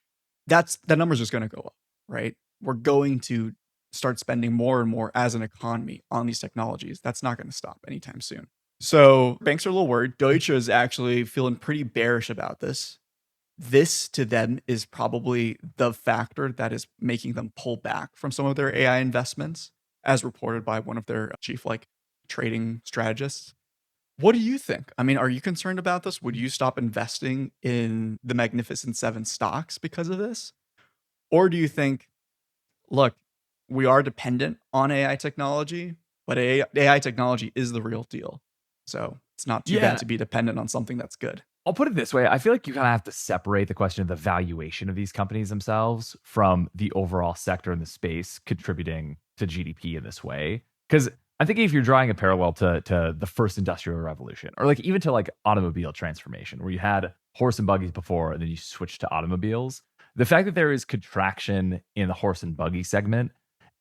A: that number's just going to go up, right? We're going to start spending more and more as an economy on these technologies. That's not going to stop anytime soon. So banks are a little worried. Deutsche is actually feeling pretty bearish about this. This to them is probably the factor that is making them pull back from some of their AI investments, as reported by one of their chief trading strategists. What do you think? I mean, are you concerned about this? Would you stop investing in the Magnificent Seven stocks because of this? Or do you think, look, we are dependent on AI technology, but AI technology is the real deal. So it's not too bad to be dependent on something that's good.
B: I'll put it this way. I feel like you kind of have to separate the question of the valuation of these companies themselves from the overall sector in the space contributing to GDP in this way. Because I think if you're drawing a parallel to the first industrial revolution, or even to automobile transformation, where you had horse and buggies before and then you switched to automobiles, the fact that there is contraction in the horse and buggy segment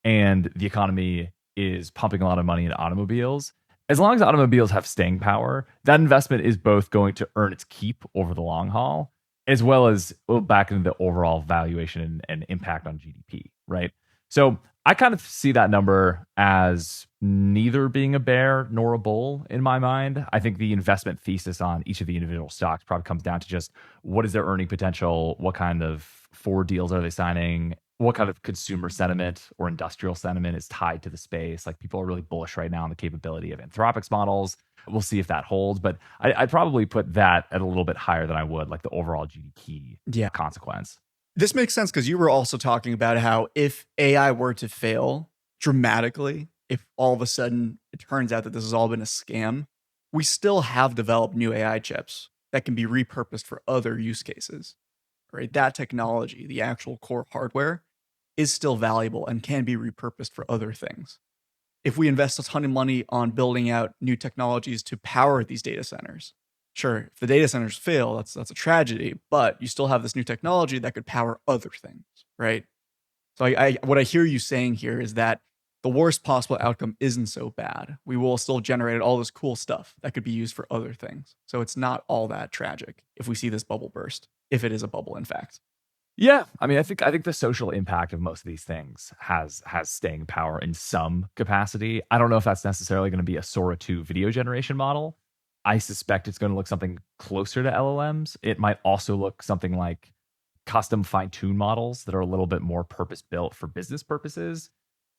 B: and the economy is pumping a lot of money into automobiles, as long as automobiles have staying power, that investment is both going to earn its keep over the long haul, as well as back into the overall valuation and impact on GDP, right? So I kind of see that number as neither being a bear nor a bull in my mind. I think the investment thesis on each of the individual stocks probably comes down to just what is their earning potential, what kind of forward deals are they signing, what kind of consumer sentiment or industrial sentiment is tied to the space. People are really bullish right now on the capability of Anthropic's models. We'll see if that holds, but I'd probably put that at a little bit higher than I would the overall GDP consequence.
A: This makes sense because you were also talking about how if AI were to fail, dramatically, if all of a sudden it turns out that this has all been a scam, we still have developed new AI chips that can be repurposed for other use cases, right? That technology, the actual core hardware, is still valuable and can be repurposed for other things. If we invest a ton of money on building out new technologies to power these data centers, sure, if the data centers fail, that's a tragedy, but you still have this new technology that could power other things, right? So what I hear you saying here is that the worst possible outcome isn't so bad. We will still generate all this cool stuff that could be used for other things. So it's not all that tragic if we see this bubble burst, if it is a bubble, in fact.
B: Yeah, I mean, I think the social impact of most of these things has staying power in some capacity. I don't know if that's necessarily going to be a Sora 2 video generation model. I suspect it's going to look something closer to LLMs. It might also look something like custom fine-tuned models that are a little bit more purpose-built for business purposes.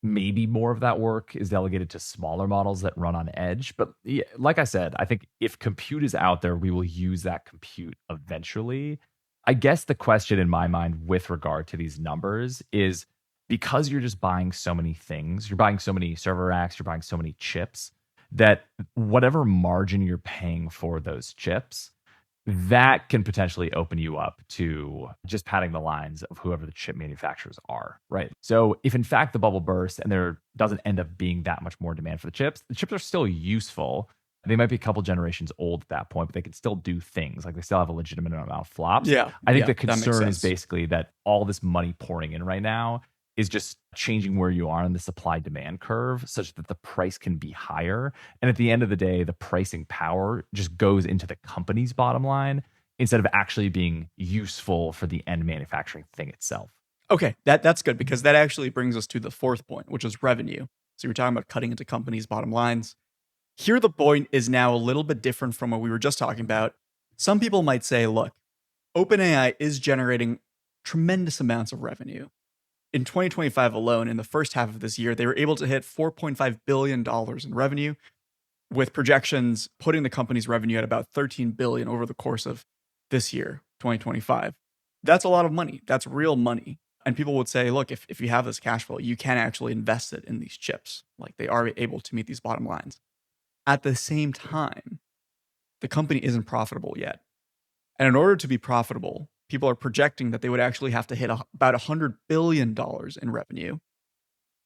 B: Maybe more of that work is delegated to smaller models that run on edge. But yeah, like I said, I think if compute is out there, we will use that compute eventually. I guess the question in my mind with regard to these numbers is because you're just buying so many things, you're buying so many server racks, you're buying so many chips, that whatever margin you're paying for those chips, that can potentially open you up to just padding the lines of whoever the chip manufacturers are, right? So if in fact the bubble bursts and there doesn't end up being that much more demand for the chips are still useful. They might be a couple generations old at that point, but they can still do things. Like they still have a legitimate amount of flops.
A: Yeah.
B: I think the
A: that makes
B: concern is
A: sense.
B: basically that all this money pouring in right now is just changing where you are in the supply demand curve such that the price can be higher. And at the end of the day, the pricing power just goes into the company's bottom line instead of actually being useful for the end manufacturing thing itself.
A: Okay, that's good because that actually brings us to the fourth point, which is revenue. So you're talking about cutting into companies' bottom lines. Here, the point is now a little bit different from what we were just talking about. Some people might say, look, OpenAI is generating tremendous amounts of revenue. In 2025 alone, in the first half of this year, they were able to hit $4.5 billion in revenue, with projections putting the company's revenue at about $13 billion over the course of this year, 2025. That's a lot of money. That's real money. And people would say, look, if you have this cash flow, you can actually invest it in these chips. Like they are able to meet these bottom lines. At the same time, the company isn't profitable yet. And in order to be profitable, people are projecting that they would actually have to hit about $100 billion in revenue.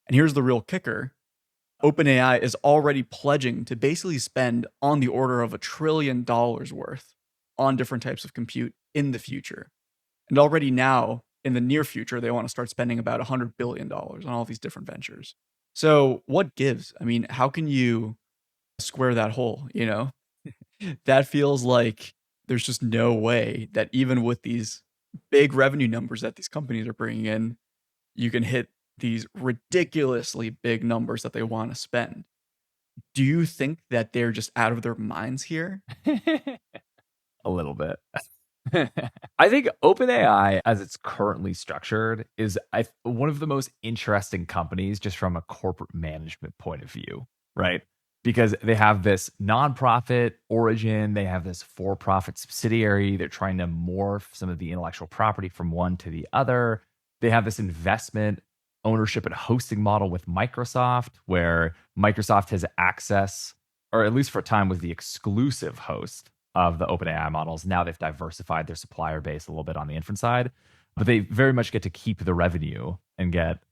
A: And here's the real kicker. OpenAI is already pledging to basically spend on the order of $1 trillion worth on different types of compute in the future. And already now, in the near future, they want to start spending about $100 billion on all these different ventures. So what gives? I mean, how can you square that hole, you know? That feels like there's just no way that even with these big revenue numbers that these companies are bringing in, you can hit these ridiculously big numbers that they want to spend. Do you think that they're just out of their minds here?
B: A little bit. I think OpenAI, as it's currently structured, is one of the most interesting companies just from a corporate management point of view, right? Because they have this nonprofit origin, they have this for-profit subsidiary, they're trying to morph some of the intellectual property from one to the other. They have this investment, ownership, and hosting model with Microsoft, where Microsoft has access, or at least for a time was the exclusive host of the OpenAI models. Now they've diversified their supplier base a little bit on the inference side, but they very much get to keep the revenue and get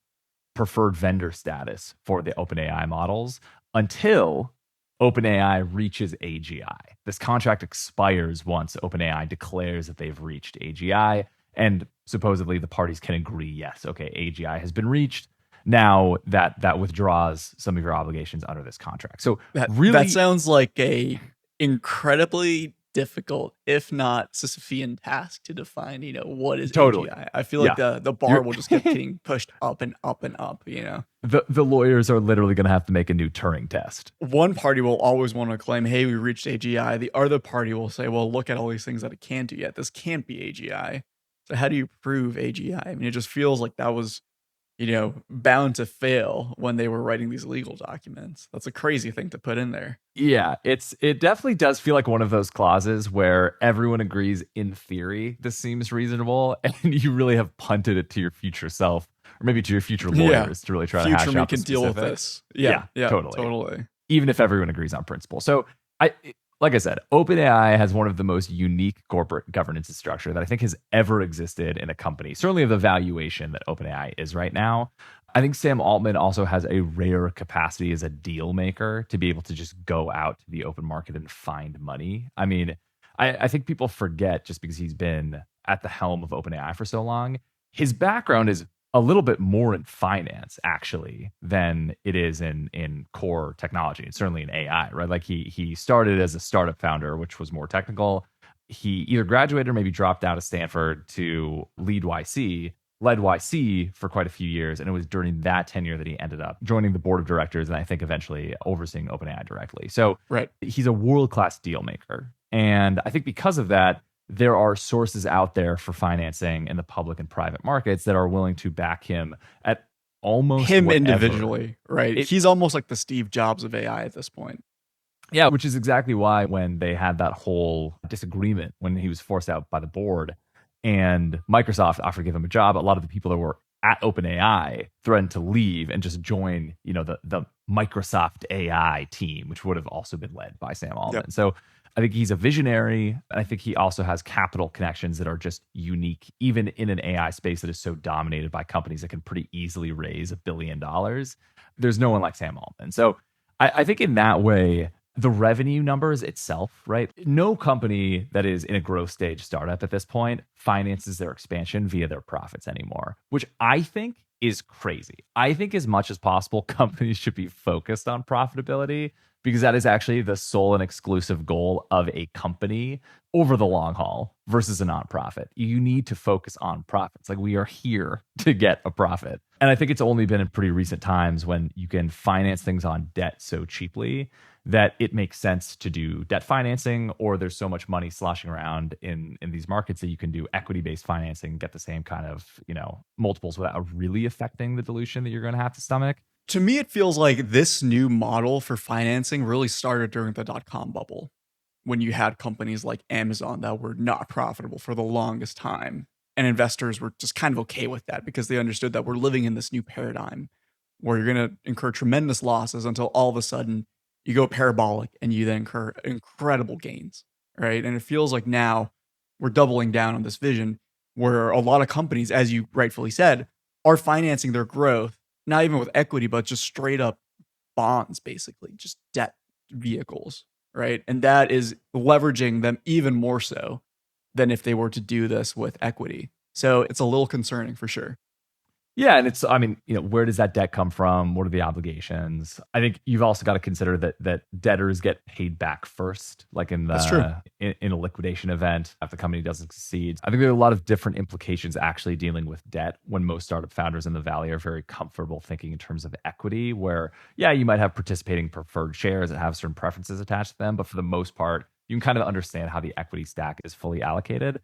B: preferred vendor status for the OpenAI models until OpenAI reaches AGI. This contract expires once OpenAI declares that they've reached AGI, and supposedly the parties can agree, yes, okay, AGI has been reached. Now that withdraws some of your obligations under this contract. So
A: that sounds like a incredibly difficult, if not Sisyphean task to define, what is
B: totally.
A: AGI. I feel like the bar will just keep getting pushed up and up and up,
B: The lawyers are literally going to have to make a new Turing test.
A: One party will always want to claim, hey, we reached AGI. The other party will say, well, look at all these things that it can't do yet. This can't be AGI. So how do you prove AGI? I mean, it just feels like that was, bound to fail when they were writing these legal documents. That's a crazy thing to put in there.
B: Yeah, it definitely does feel like one of those clauses where everyone agrees in theory this seems reasonable, and you really have punted it to your future self or maybe to your future
A: Yeah.
B: lawyers to really try to
A: Future
B: hash
A: me
B: out the
A: can deal with
B: specifics.
A: this. Yeah,
B: Totally. Even if everyone agrees on principle. So like I said, OpenAI has one of the most unique corporate governance structure that I think has ever existed in a company, certainly of the valuation that OpenAI is right now. I think Sam Altman also has a rare capacity as a deal maker to be able to just go out to the open market and find money. I mean, I think people forget, just because he's been at the helm of OpenAI for so long, his background is a little bit more in finance actually than it is in core technology, and certainly in AI, right? Like he started as a startup founder, which was more technical. He either graduated or maybe dropped out of Stanford to led YC for quite a few years. And it was during that tenure that he ended up joining the board of directors, and I think eventually overseeing OpenAI directly. So he's a world-class deal maker. And I think because of that, there are sources out there for financing in the public and private markets that are willing to back him at almost
A: him
B: whatever.
A: individually, right? He's almost like the Steve Jobs of AI at this point.
B: Yeah, which is exactly why when they had that whole disagreement when he was forced out by the board and Microsoft offered to give him a job, a lot of the people that were at OpenAI threatened to leave and just join, the Microsoft AI team, which would have also been led by Sam Altman. Yep. So I think he's a visionary. I think he also has capital connections that are just unique, even in an AI space that is so dominated by companies that can pretty easily raise $1 billion. There's no one like Sam Altman. So I think in that way, the revenue numbers itself, right? No company that is in a growth stage startup at this point finances their expansion via their profits anymore, which I think is crazy. I think as much as possible, companies should be focused on profitability, because that is actually the sole and exclusive goal of a company over the long haul versus a nonprofit. You need to focus on profits. Like, we are here to get a profit. And I think it's only been in pretty recent times when you can finance things on debt so cheaply that it makes sense to do debt financing, or there's so much money sloshing around in these markets that you can do equity-based financing, get the same kind of, multiples without really affecting the dilution that you're going to have to stomach.
A: To me, it feels like this new model for financing really started during the dot-com bubble, when you had companies like Amazon that were not profitable for the longest time. And investors were just kind of okay with that because they understood that we're living in this new paradigm where you're going to incur tremendous losses until all of a sudden you go parabolic and you then incur incredible gains, right? And it feels like now we're doubling down on this vision where a lot of companies, as you rightfully said, are financing their growth, not even with equity, but just straight up bonds, basically, just debt vehicles, right? And that is leveraging them even more so than if they were to do this with equity. So it's a little concerning for sure.
B: Yeah, and where does that debt come from? What are the obligations? I think you've also got to consider that debtors get paid back first, like in a liquidation event if the company doesn't succeed. I think there are a lot of different implications actually dealing with debt when most startup founders in the Valley are very comfortable thinking in terms of equity, where, yeah, you might have participating preferred shares that have certain preferences attached to them, but for the most part, you can kind of understand how the equity stack is fully allocated.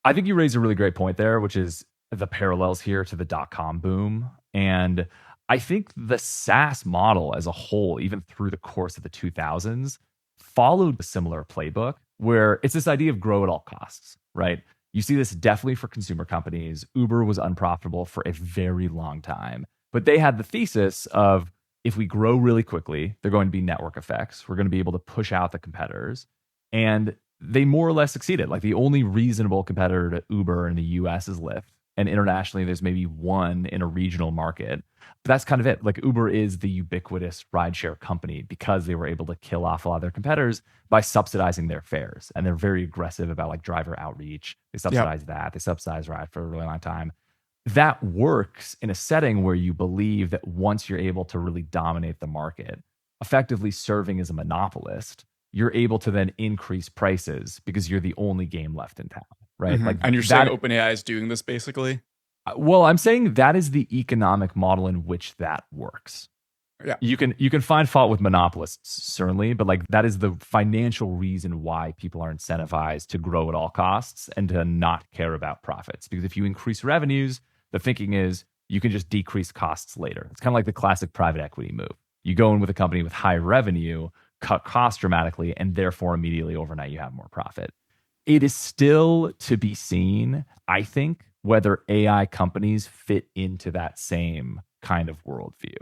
B: I think you raise a really great point there, which is the parallels here to the dot-com boom. And I think the SaaS model as a whole, even through the course of the 2000s, followed a similar playbook where it's this idea of grow at all costs, right? You see this definitely for consumer companies. Uber was unprofitable for a very long time, but they had the thesis of, if we grow really quickly, they're going to be network effects. We're going to be able to push out the competitors. And they more or less succeeded. Like, the only reasonable competitor to Uber in the US is Lyft. And internationally, there's maybe one in a regional market. But that's kind of it. Like, Uber is the ubiquitous rideshare company because they were able to kill off a lot of their competitors by subsidizing their fares. And they're very aggressive about like driver outreach. They subsidize that. They subsidize ride for a really long time. That works in a setting where you believe that once you're able to really dominate the market, effectively serving as a monopolist, you're able to then increase prices because you're the only game left in town. Right.
A: Mm-hmm. And you're saying OpenAI is doing this basically?
B: Well, I'm saying that is the economic model in which that works.
A: Yeah.
B: You can find fault with monopolists, certainly, but like, that is the financial reason why people are incentivized to grow at all costs and to not care about profits. Because if you increase revenues, the thinking is you can just decrease costs later. It's kind of like the classic private equity move. You go in with a company with high revenue, cut costs dramatically, and therefore immediately overnight you have more profit. It is still to be seen, I think, whether AI companies fit into that same kind of worldview.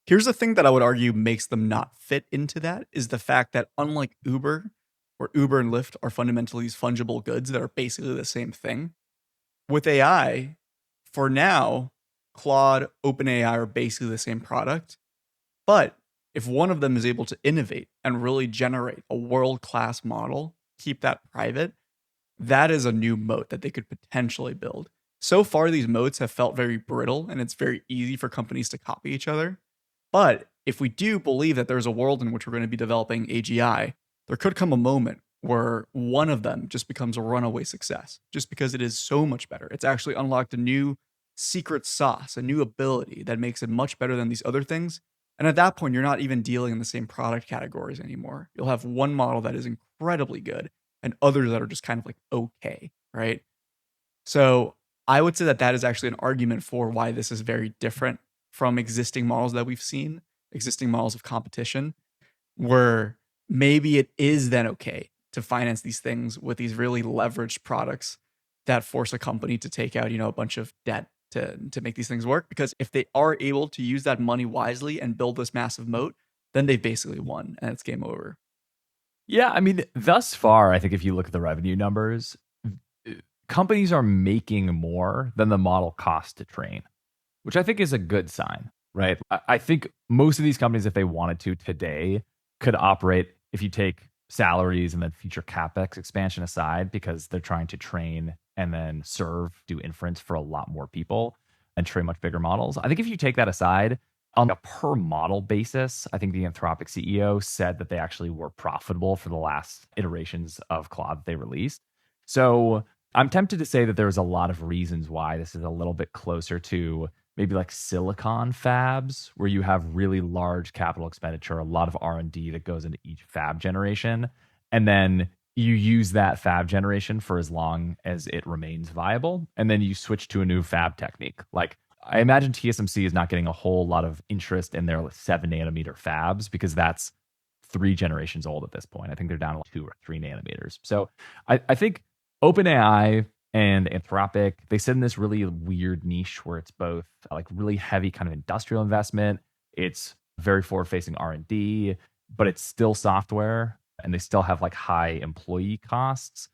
A: Here's the thing that I would argue makes them not fit into that is the fact that unlike Uber, where Uber and Lyft are fundamentally these fungible goods that are basically the same thing, with AI, for now, Claude, OpenAI are basically the same product. But if one of them is able to innovate and really generate a world-class model, keep that private, that is a new moat that they could potentially build. So far, these moats have felt very brittle, and it's very easy for companies to copy each other. But if we do believe that there's a world in which we're going to be developing AGI, there could come a moment where one of them just becomes a runaway success, just because it is so much better. It's actually unlocked a new secret sauce, a new ability that makes it much better than these other things. And at that point, you're not even dealing in the same product categories anymore. You'll have one model that is incredibly good and others that are just kind of like okay, right? So I would say that that is actually an argument for why this is very different from existing models that we've seen, existing models of competition, where maybe it is then okay to finance these things with these really leveraged products that force a company to take out, a bunch of debt to make these things work. Because if they are able to use that money wisely and build this massive moat, then they've basically won and it's game over.
B: Yeah, I mean, thus far, I think if you look at the revenue numbers, companies are making more than the model costs to train, which I think is a good sign, right? I think most of these companies, if they wanted to today, could operate, if you take salaries and then future CapEx expansion aside, because they're trying to train and then do inference for a lot more people and train much bigger models. I think if you take that aside, on a per model basis, I think the Anthropic CEO said that they actually were profitable for the last iterations of Claude they released. So I'm tempted to say that there's a lot of reasons why this is a little bit closer to maybe like silicon fabs, where you have really large capital expenditure, a lot of R&D that goes into each fab generation. And then you use that fab generation for as long as it remains viable. And then you switch to a new fab technique. Like, I imagine TSMC is not getting a whole lot of interest in their 7 nanometer fabs because that's 3 generations old at this point. I think they're down to 2 or 3 nanometers. So I think OpenAI and Anthropic, they sit in this really weird niche where it's both like really heavy kind of industrial investment. It's very forward-facing R&D, but it's still software and they still have like high employee costs.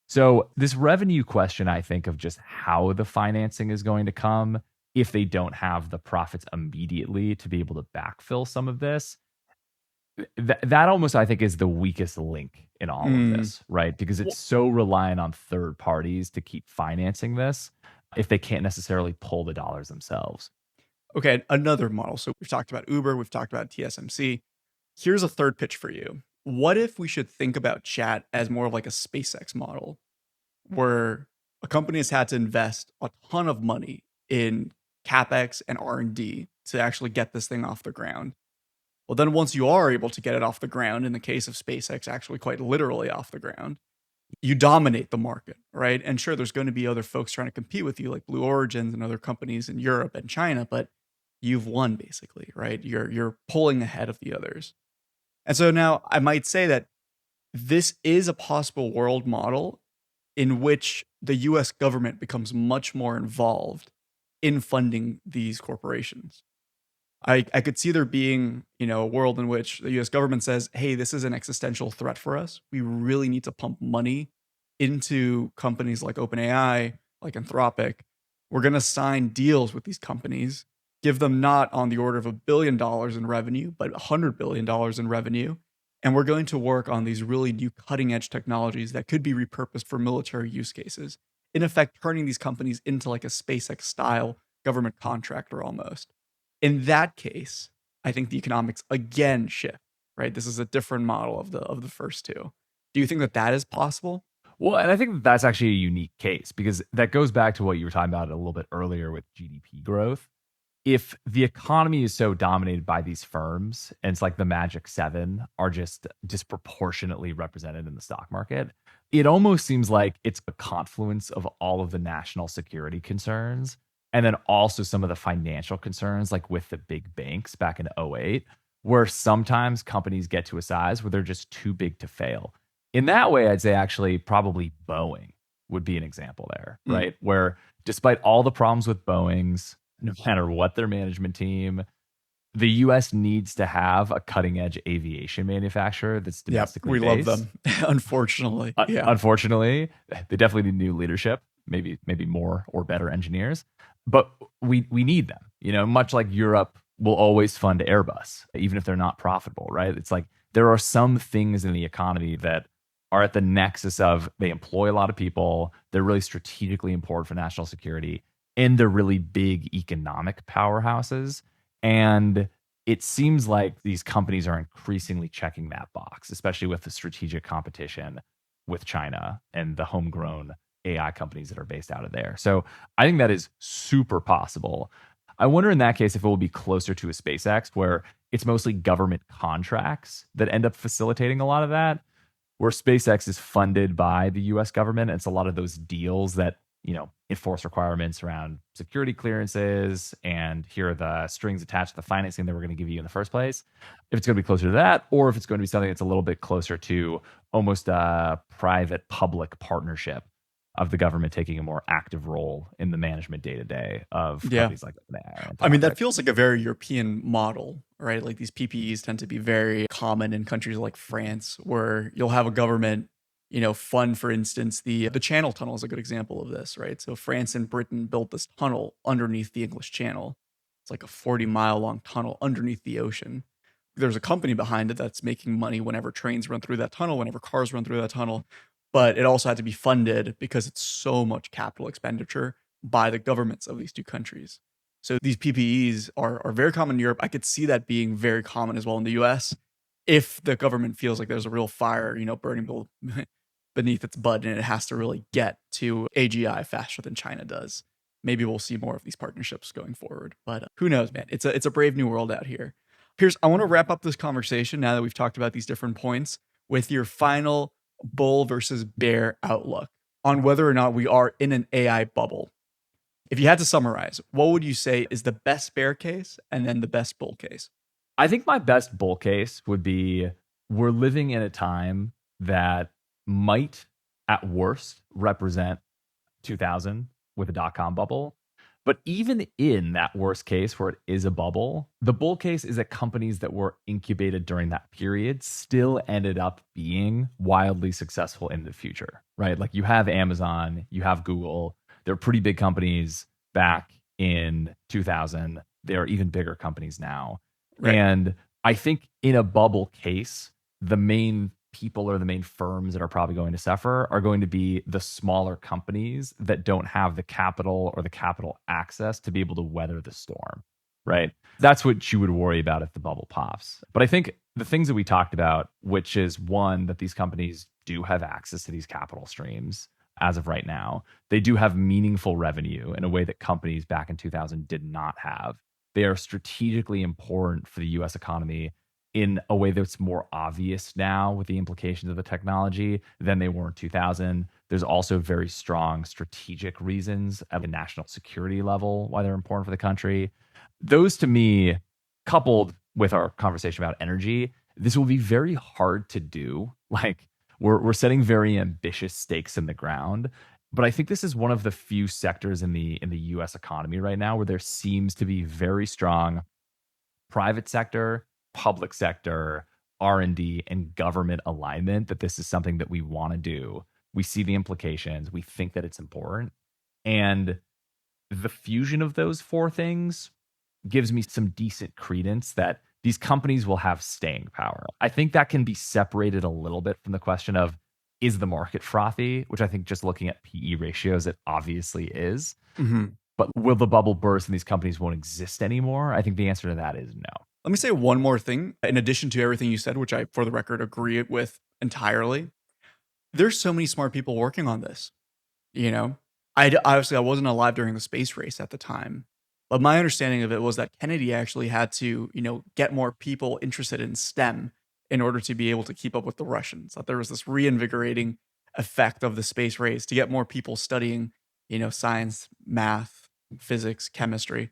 B: So this revenue question, I think, of just how the financing is going to come if they don't have the profits immediately to be able to backfill some of this, that almost, I think, is the weakest link in all of this, right? Because it's so reliant on third parties to keep financing this if they can't necessarily pull the dollars themselves.
A: Okay, another model. So we've talked about Uber, we've talked about TSMC. Here's a third pitch for you. What if we should think about chat as more of like a SpaceX model, where a company has had to invest a ton of money in CapEx and R&D to actually get this thing off the ground? Well, then once you are able to get it off the ground, in the case of SpaceX, actually quite literally off the ground, you dominate the market, right? And sure, there's going to be other folks trying to compete with you, like Blue Origins and other companies in Europe and China, but you've won basically, right? You're pulling ahead of the others. And so now I might say that this is a possible world model in which the US government becomes much more involved in funding these corporations. I could see there being, a world in which the US government says, hey, this is an existential threat for us. We really need to pump money into companies like OpenAI, like Anthropic. We're going to sign deals with these companies, give them not on the order of $1 billion in revenue, but $100 billion in revenue. And we're going to work on these really new cutting edge technologies that could be repurposed for military use cases. In effect, turning these companies into like a SpaceX style government contractor almost. In that case, I think the economics again shift, right? This is a different model of the first two. Do you think that that is possible?
B: Well, and I think that's actually a unique case because that goes back to what you were talking about a little bit earlier with GDP growth. If the economy is so dominated by these firms and it's like the magic 7 are just disproportionately represented in the stock market, it almost seems like it's a confluence of all of the national security concerns and then also some of the financial concerns, like with the big banks back in '08, where sometimes companies get to a size where they're just too big to fail. In that way, I'd say actually probably Boeing would be an example there, right? Where despite all the problems with Boeing's, no matter what their management team, the US needs to have a cutting edge aviation manufacturer that's
A: Yeah,
B: domestically
A: we love
B: based.
A: them. Unfortunately. Yeah.
B: Unfortunately, they definitely need new leadership, maybe more or better engineers, but we need them. Much like Europe will always fund Airbus, even if they're not profitable, right? It's like there are some things in the economy that are at the nexus of they employ a lot of people, they're really strategically important for national security, and they're really big economic powerhouses. And it seems like these companies are increasingly checking that box, especially with the strategic competition with China and the homegrown AI companies that are based out of there. So I think that is super possible. I wonder in that case if it will be closer to a SpaceX where it's mostly government contracts that end up facilitating a lot of that, where SpaceX is funded by the US government. It's a lot of those deals that, enforce requirements around security clearances, and here are the strings attached to the financing that we're going to give you in the first place. If it's going to be closer to that, or if it's going to be something that's a little bit closer to almost a private public partnership of the government taking a more active role in the management day to day of
A: Yeah.
B: companies like that.
A: I mean, that feels like a very European model, right? Like these PPEs tend to be very common in countries like France, where you'll have a government, fund, for instance, the Channel Tunnel is a good example of this, right? So France and Britain built this tunnel underneath the English Channel. It's like a 40-mile long tunnel underneath the ocean. There's a company behind it that's making money whenever trains run through that tunnel, whenever cars run through that tunnel. But it also had to be funded because it's so much capital expenditure by the governments of these two countries. So these PPEs are very common in Europe. I could see that being very common as well in the US if the government feels like there's a real fire, burning beneath its butt and it has to really get to AGI faster than China does. Maybe we'll see more of these partnerships going forward. But who knows, man? It's a brave new world out here. Piers, I want to wrap up this conversation now that we've talked about these different points with your final bull versus bear outlook on whether or not we are in an AI bubble. If you had to summarize, what would you say is the best bear case and then the best bull case?
B: I think my best bull case would be we're living in a time that might, at worst, represent 2000 with a dot-com bubble. But even in that worst case where it is a bubble, the bull case is that companies that were incubated during that period still ended up being wildly successful in the future, right? Like you have Amazon, you have Google. They're pretty big companies back in 2000. They're even bigger companies now.
A: Right.
B: And I think in a bubble case, the main people or the main firms that are probably going to suffer are going to be the smaller companies that don't have the capital or the capital access to be able to weather the storm, right? That's what you would worry about if the bubble pops. But I think the things that we talked about, which is one, that these companies do have access to these capital streams as of right now. They do have meaningful revenue in a way that companies back in 2000 did not have. They are strategically important for the US economy in a way that's more obvious now with the implications of the technology than they were in 2000. There's also very strong strategic reasons at the national security level why they're important for the country. Those to me, coupled with our conversation about energy, this will be very hard to do. Like we're setting very ambitious stakes in the ground. But I think this is one of the few sectors in the US economy right now where there seems to be very strong private sector, public sector, R&D, and government alignment that this is something that we want to do. We see the implications. We think that it's important. And the fusion of those four things gives me some decent credence that these companies will have staying power. I think that can be separated a little bit from the question of, is the market frothy? Which I think just looking at PE ratios, it obviously is.
A: Mm-hmm.
B: But will the bubble burst and these companies won't exist anymore? I think the answer to that is no.
A: Let me say one more thing, in addition to everything you said, which I, for the record, agree with entirely. There's so many smart people working on this. Obviously I wasn't alive during the space race at the time, but my understanding of it was that Kennedy actually had to, get more people interested in STEM in order to be able to keep up with the Russians. That there was this reinvigorating effect of the space race to get more people studying, science, math, physics, chemistry.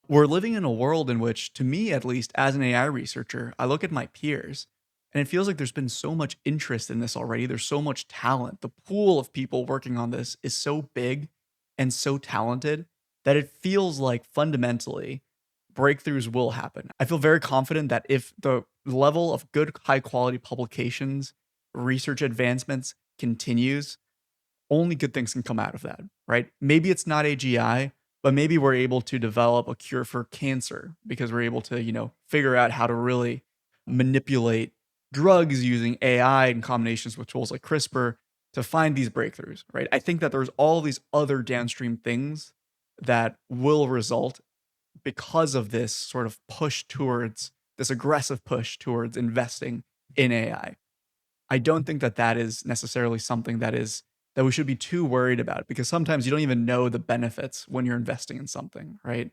A: We're living in a world in which, to me at least, as an AI researcher, I look at my peers and it feels like there's been so much interest in this already. There's so much talent. The pool of people working on this is so big and so talented that it feels like fundamentally breakthroughs will happen. I feel very confident that if the level of good, high quality publications, research advancements continues, only good things can come out of that, right? Maybe it's not AGI, but maybe we're able to develop a cure for cancer because we're able to, figure out how to really manipulate drugs using AI in combinations with tools like CRISPR to find these breakthroughs, right? I think that there's all these other downstream things that will result because of this sort of push towards this aggressive push towards investing in AI. I don't think that that is necessarily something that we should be too worried about because sometimes you don't even know the benefits when you're investing in something, right?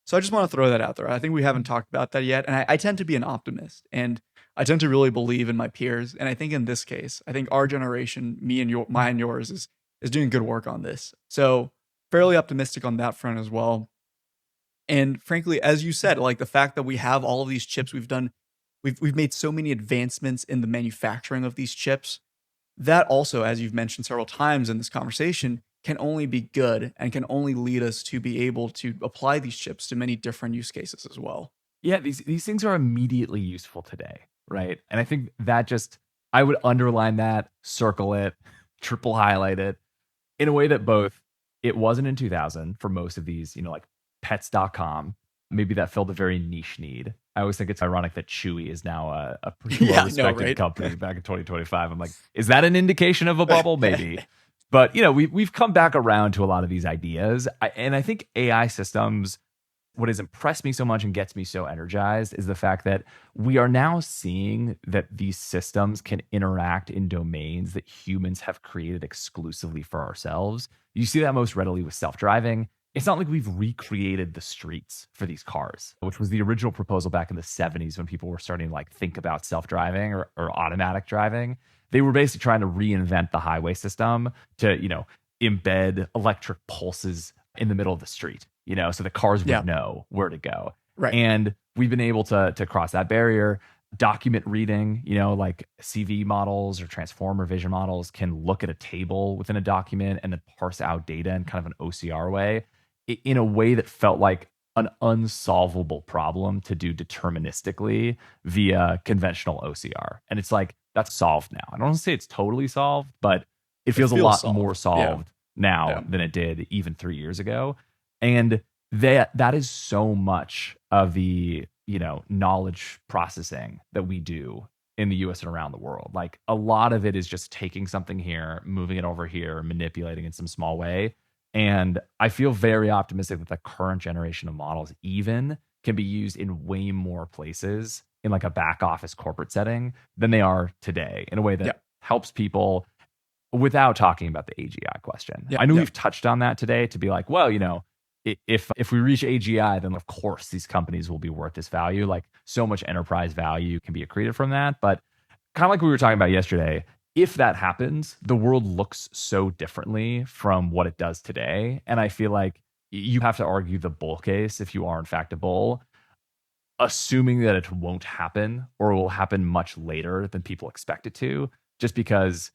A: So I just want to throw that out there. I think we haven't talked about that yet. And I tend to be an optimist and I tend to really believe in my peers. And I think in this case, I think our generation, mine and yours, is doing good work on this. So fairly optimistic on that front as well. And frankly, as you said, like the fact that we have all of these chips, we've made so many advancements in the manufacturing of these chips. That also, as you've mentioned several times in this conversation, can only be good and can only lead us to be able to apply these chips to many different use cases as well.
B: Yeah, these things are immediately useful today, right? And I think that just I would underline that, circle it, triple highlight it in a way that both it wasn't in 2000 for most of these, like pets.com. Maybe that filled a very niche need. I always think it's ironic that Chewy is now a pretty
A: Yeah, I know,
B: well-respected
A: right?
B: company back in 2025. I'm like, is that an indication of a bubble? Maybe. But we've come back around to a lot of these ideas. And I think AI systems, what has impressed me so much and gets me so energized is the fact that we are now seeing that these systems can interact in domains that humans have created exclusively for ourselves. You see that most readily with self-driving. It's not like we've recreated the streets for these cars, which was the original proposal back in the 70s when people were starting to think about self-driving or automatic driving. They were basically trying to reinvent the highway system to, embed electric pulses in the middle of the street, so the cars would know where to go.
A: Right.
B: And we've been able to cross that barrier. Document reading, like CV models or transformer vision models can look at a table within a document and then parse out data in kind of an OCR way in a way that felt like an unsolvable problem to do deterministically via conventional OCR. And it's like, that's solved now. I don't want to say it's totally solved, but it feels a lot
A: solved.
B: more solved now than it did even 3 years ago. And that is so much of the knowledge processing that we do in the US and around the world. Like a lot of it is just taking something here, moving it over here, manipulating in some small way. And I feel very optimistic that the current generation of models even can be used in way more places in like a back office corporate setting than they are today in a way that helps people without talking about the AGI question. I know we've touched on that today to be like, well, if we reach AGI, then of course these companies will be worth this value. Like so much enterprise value can be accreted from that. But kind of like we were talking about yesterday, if that happens, the world looks so differently from what it does today. And I feel like you have to argue the bull case if you are in fact a bull, assuming that it won't happen or will happen much later than people expect it to, just because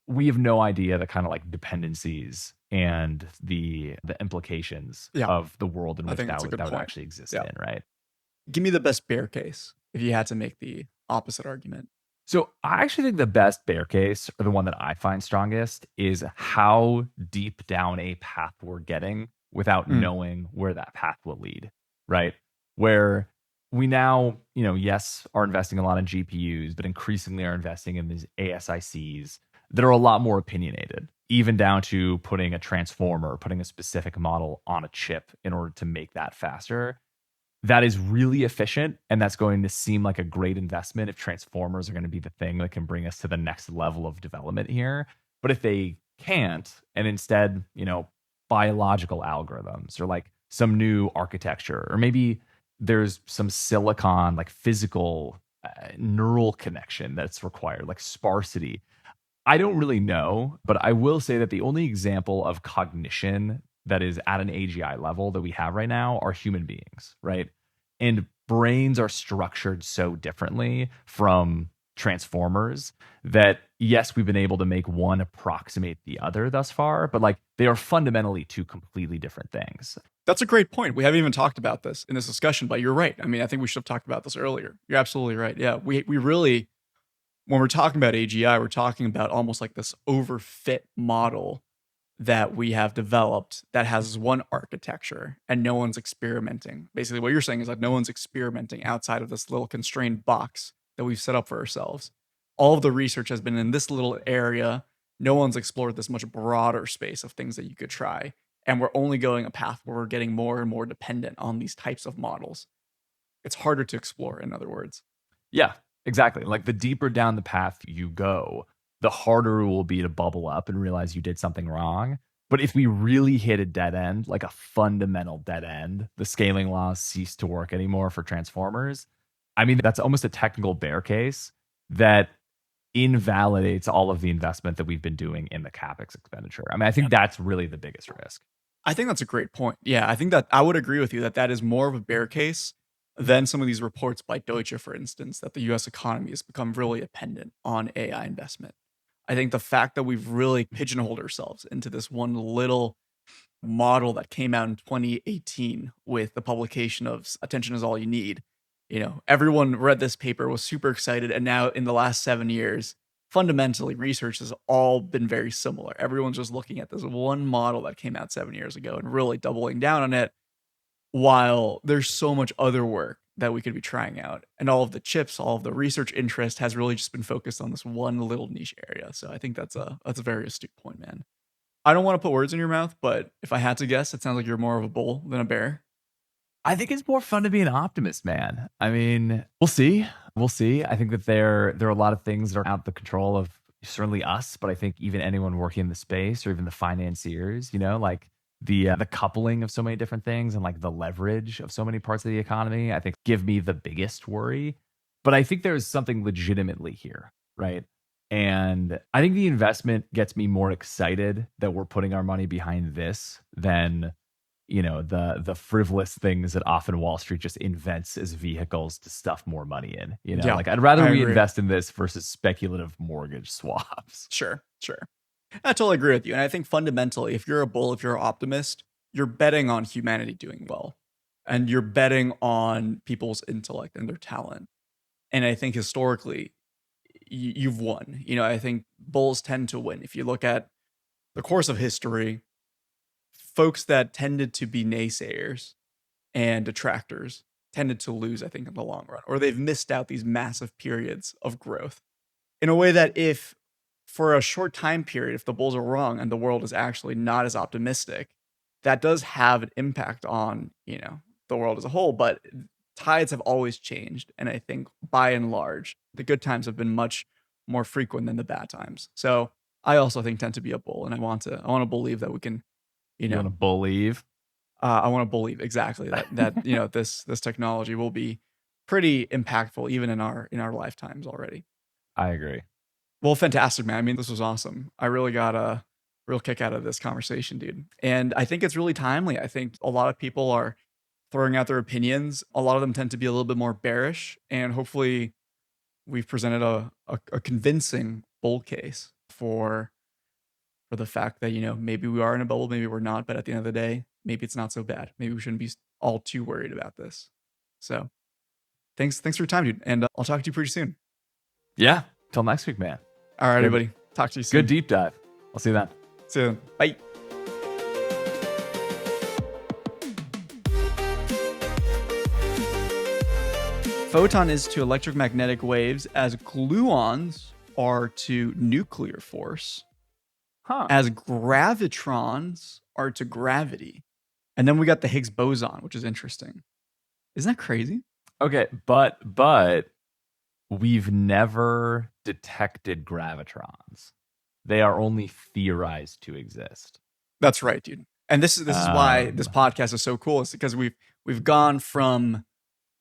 B: we have no idea the kind of like dependencies and the implications of the world in which that would actually exist in, right?
A: Give me the best bear case if you had to make the opposite argument.
B: So I actually think the best bear case, or the one that I find strongest, is how deep down a path we're getting without knowing where that path will lead, right? Where we now, yes, are investing a lot in GPUs, but increasingly are investing in these ASICs that are a lot more opinionated, even down to putting a transformer, putting a specific model on a chip in order to make that faster. That is really efficient, and that's going to seem like a great investment if transformers are going to be the thing that can bring us to the next level of development here. But if they can't, and instead, biological algorithms or like some new architecture, or maybe there's some silicon, like physical neural connection that's required, like sparsity. I don't really know, but I will say that the only example of cognition that is at an AGI level that we have right now are human beings, right? And brains are structured so differently from transformers that yes, we've been able to make one approximate the other thus far, but like they are fundamentally two completely different things.
A: That's a great point. We haven't even talked about this in this discussion, but you're right. I mean, I think we should have talked about this earlier. You're absolutely right. Yeah, we really, when we're talking about AGI, we're talking about almost like this overfit model that we have developed that has one architecture and no one's experimenting. Basically, what you're saying is that no one's experimenting outside of this little constrained box that we've set up for ourselves. All of the research has been in this little area. No one's explored this much broader space of things that you could try. And we're only going a path where we're getting more and more dependent on these types of models. It's harder to explore, in other words.
B: Yeah, exactly. Like the deeper down the path you go, the harder it will be to bubble up and realize you did something wrong. But if we really hit a dead end, like a fundamental dead end, the scaling laws cease to work anymore for transformers. I mean, that's almost a technical bear case that invalidates all of the investment that we've been doing in the CapEx expenditure. I mean, I think that's really the biggest risk.
A: I think that's a great point. Yeah, I think that I would agree with you that that is more of a bear case than some of these reports by Deutsche, for instance, that the US economy has become really dependent on AI investment. I think the fact that we've really pigeonholed ourselves into this one little model that came out in 2018 with the publication of Attention is All You Need. You know, everyone read this paper, was super excited, and now in the last 7 years, fundamentally, research has all been very similar. Everyone's just looking at this one model that came out 7 years ago and really doubling down on it, while there's so much other work that we could be trying out. And all of the chips, all of the research interest has really just been focused on this one little niche area. So I think that's a very astute point, man. I don't want to put words in your mouth, but if I had to guess, it sounds like you're more of a bull than a bear.
B: I think it's more fun to be an optimist, man. I mean, we'll see. We'll see. I think that there are a lot of things that are out of the control of certainly us, but I think even anyone working in the space or even the financiers, you know, like the coupling of so many different things and like the leverage of so many parts of the economy, I think give me the biggest worry. But I think there's something legitimately here, right? And I think the investment gets me more excited that we're putting our money behind this than, you know, the frivolous things that often Wall Street just invents as vehicles to stuff more money in. You know,
A: Yeah,
B: like I'd rather
A: I
B: we
A: agree.
B: invest in this versus speculative mortgage swaps.
A: Sure, sure. I totally agree with you. And I think fundamentally, if you're a bull, if you're an optimist, you're betting on humanity doing well. And you're betting on people's intellect and their talent. And I think historically, you've won. You know, I think bulls tend to win. If you look at the course of history, folks that tended to be naysayers and detractors tended to lose, I think, in the long run, or they've missed out these massive periods of growth in a way that if for a short time period, if the bulls are wrong and the world is actually not as optimistic, that does have an impact on, you know, the world as a whole. But tides have always changed. And I think by and large, the good times have been much more frequent than the bad times. So I also think tend to be a bull. And I want to believe that we can,
B: You want to believe?
A: I want to believe exactly that you know this technology will be pretty impactful even in our lifetimes already.
B: I agree.
A: Well, fantastic, man. I mean, this was awesome. I really got a real kick out of this conversation, dude. And I think it's really timely. I think a lot of people are throwing out their opinions. A lot of them tend to be a little bit more bearish, and hopefully we've presented a convincing bull case for the fact that, you know, maybe we are in a bubble, maybe we're not, but at the end of the day, maybe it's not so bad. Maybe we shouldn't be all too worried about this. So thanks for your time, dude. And I'll talk to you pretty soon.
B: Yeah. Till next week, man.
A: All right,
B: Good.
A: everybody. Talk to you soon.
B: Good deep dive. I'll see you then.
A: See you then. Bye. Photon is to electromagnetic waves as gluons are to nuclear force, as gravitrons are to gravity. And then we got the Higgs boson, which is interesting. Isn't that crazy?
B: Okay, but we've never detected gravitrons. They are only theorized to exist.
A: That's right, dude. And this is why this podcast is so cool. It's because we've gone from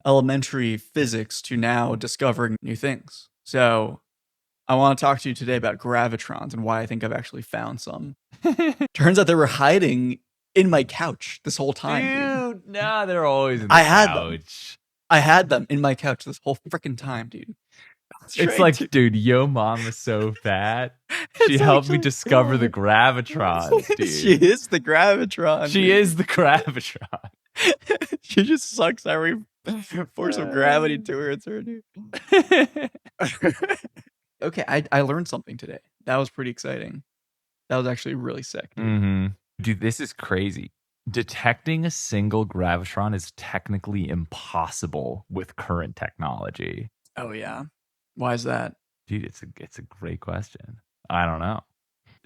A: elementary physics to now discovering new things. So I want to talk to you today about gravitrons and why I think I've actually found some. Turns out they were hiding in my couch this whole time. Dude.
B: No, they're always in the
A: I had
B: couch.
A: I had them in my couch this whole freaking time, dude.
B: It's like, dude, yo mom was so fat. She
A: It's
B: helped me
A: actually
B: discover the
A: cool.
B: gravitrons, dude.
A: She is the gravitron.
B: She
A: dude.
B: is the gravitron.
A: She just sucks every force of gravity towards her, dude. Okay, I learned something today. That was pretty exciting. That was actually really sick, dude.
B: Mm-hmm. Dude, this is crazy. Detecting a single gravitron is technically impossible with current technology.
A: Oh yeah. Why is that?
B: Dude, it's a great question. I don't know.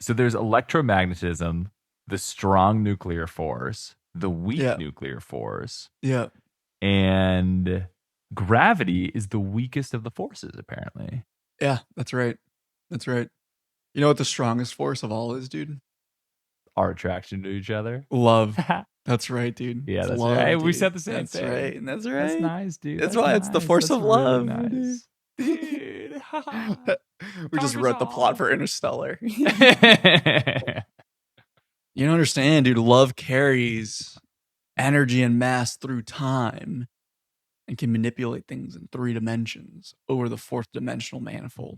B: So there's electromagnetism, the strong nuclear force, the weak
A: Yeah.
B: nuclear force,
A: Yeah.
B: and gravity is the weakest of the forces, apparently.
A: Yeah, that's right. That's right. You know what the strongest force of all is, dude?
B: Our attraction to each other.
A: Love. That's right, dude.
B: Yeah,
A: It's
B: that's
A: love,
B: right. We
A: dude.
B: said the same
A: That's
B: thing.
A: right. That's right.
B: That's nice, dude.
A: That's why it's the force
B: That's
A: of
B: really
A: love,
B: nice.
A: dude. We just wrote the plot for Interstellar. You don't understand, dude. Love carries energy and mass through time and can manipulate things in 3 dimensions over the 4th dimensional manifold.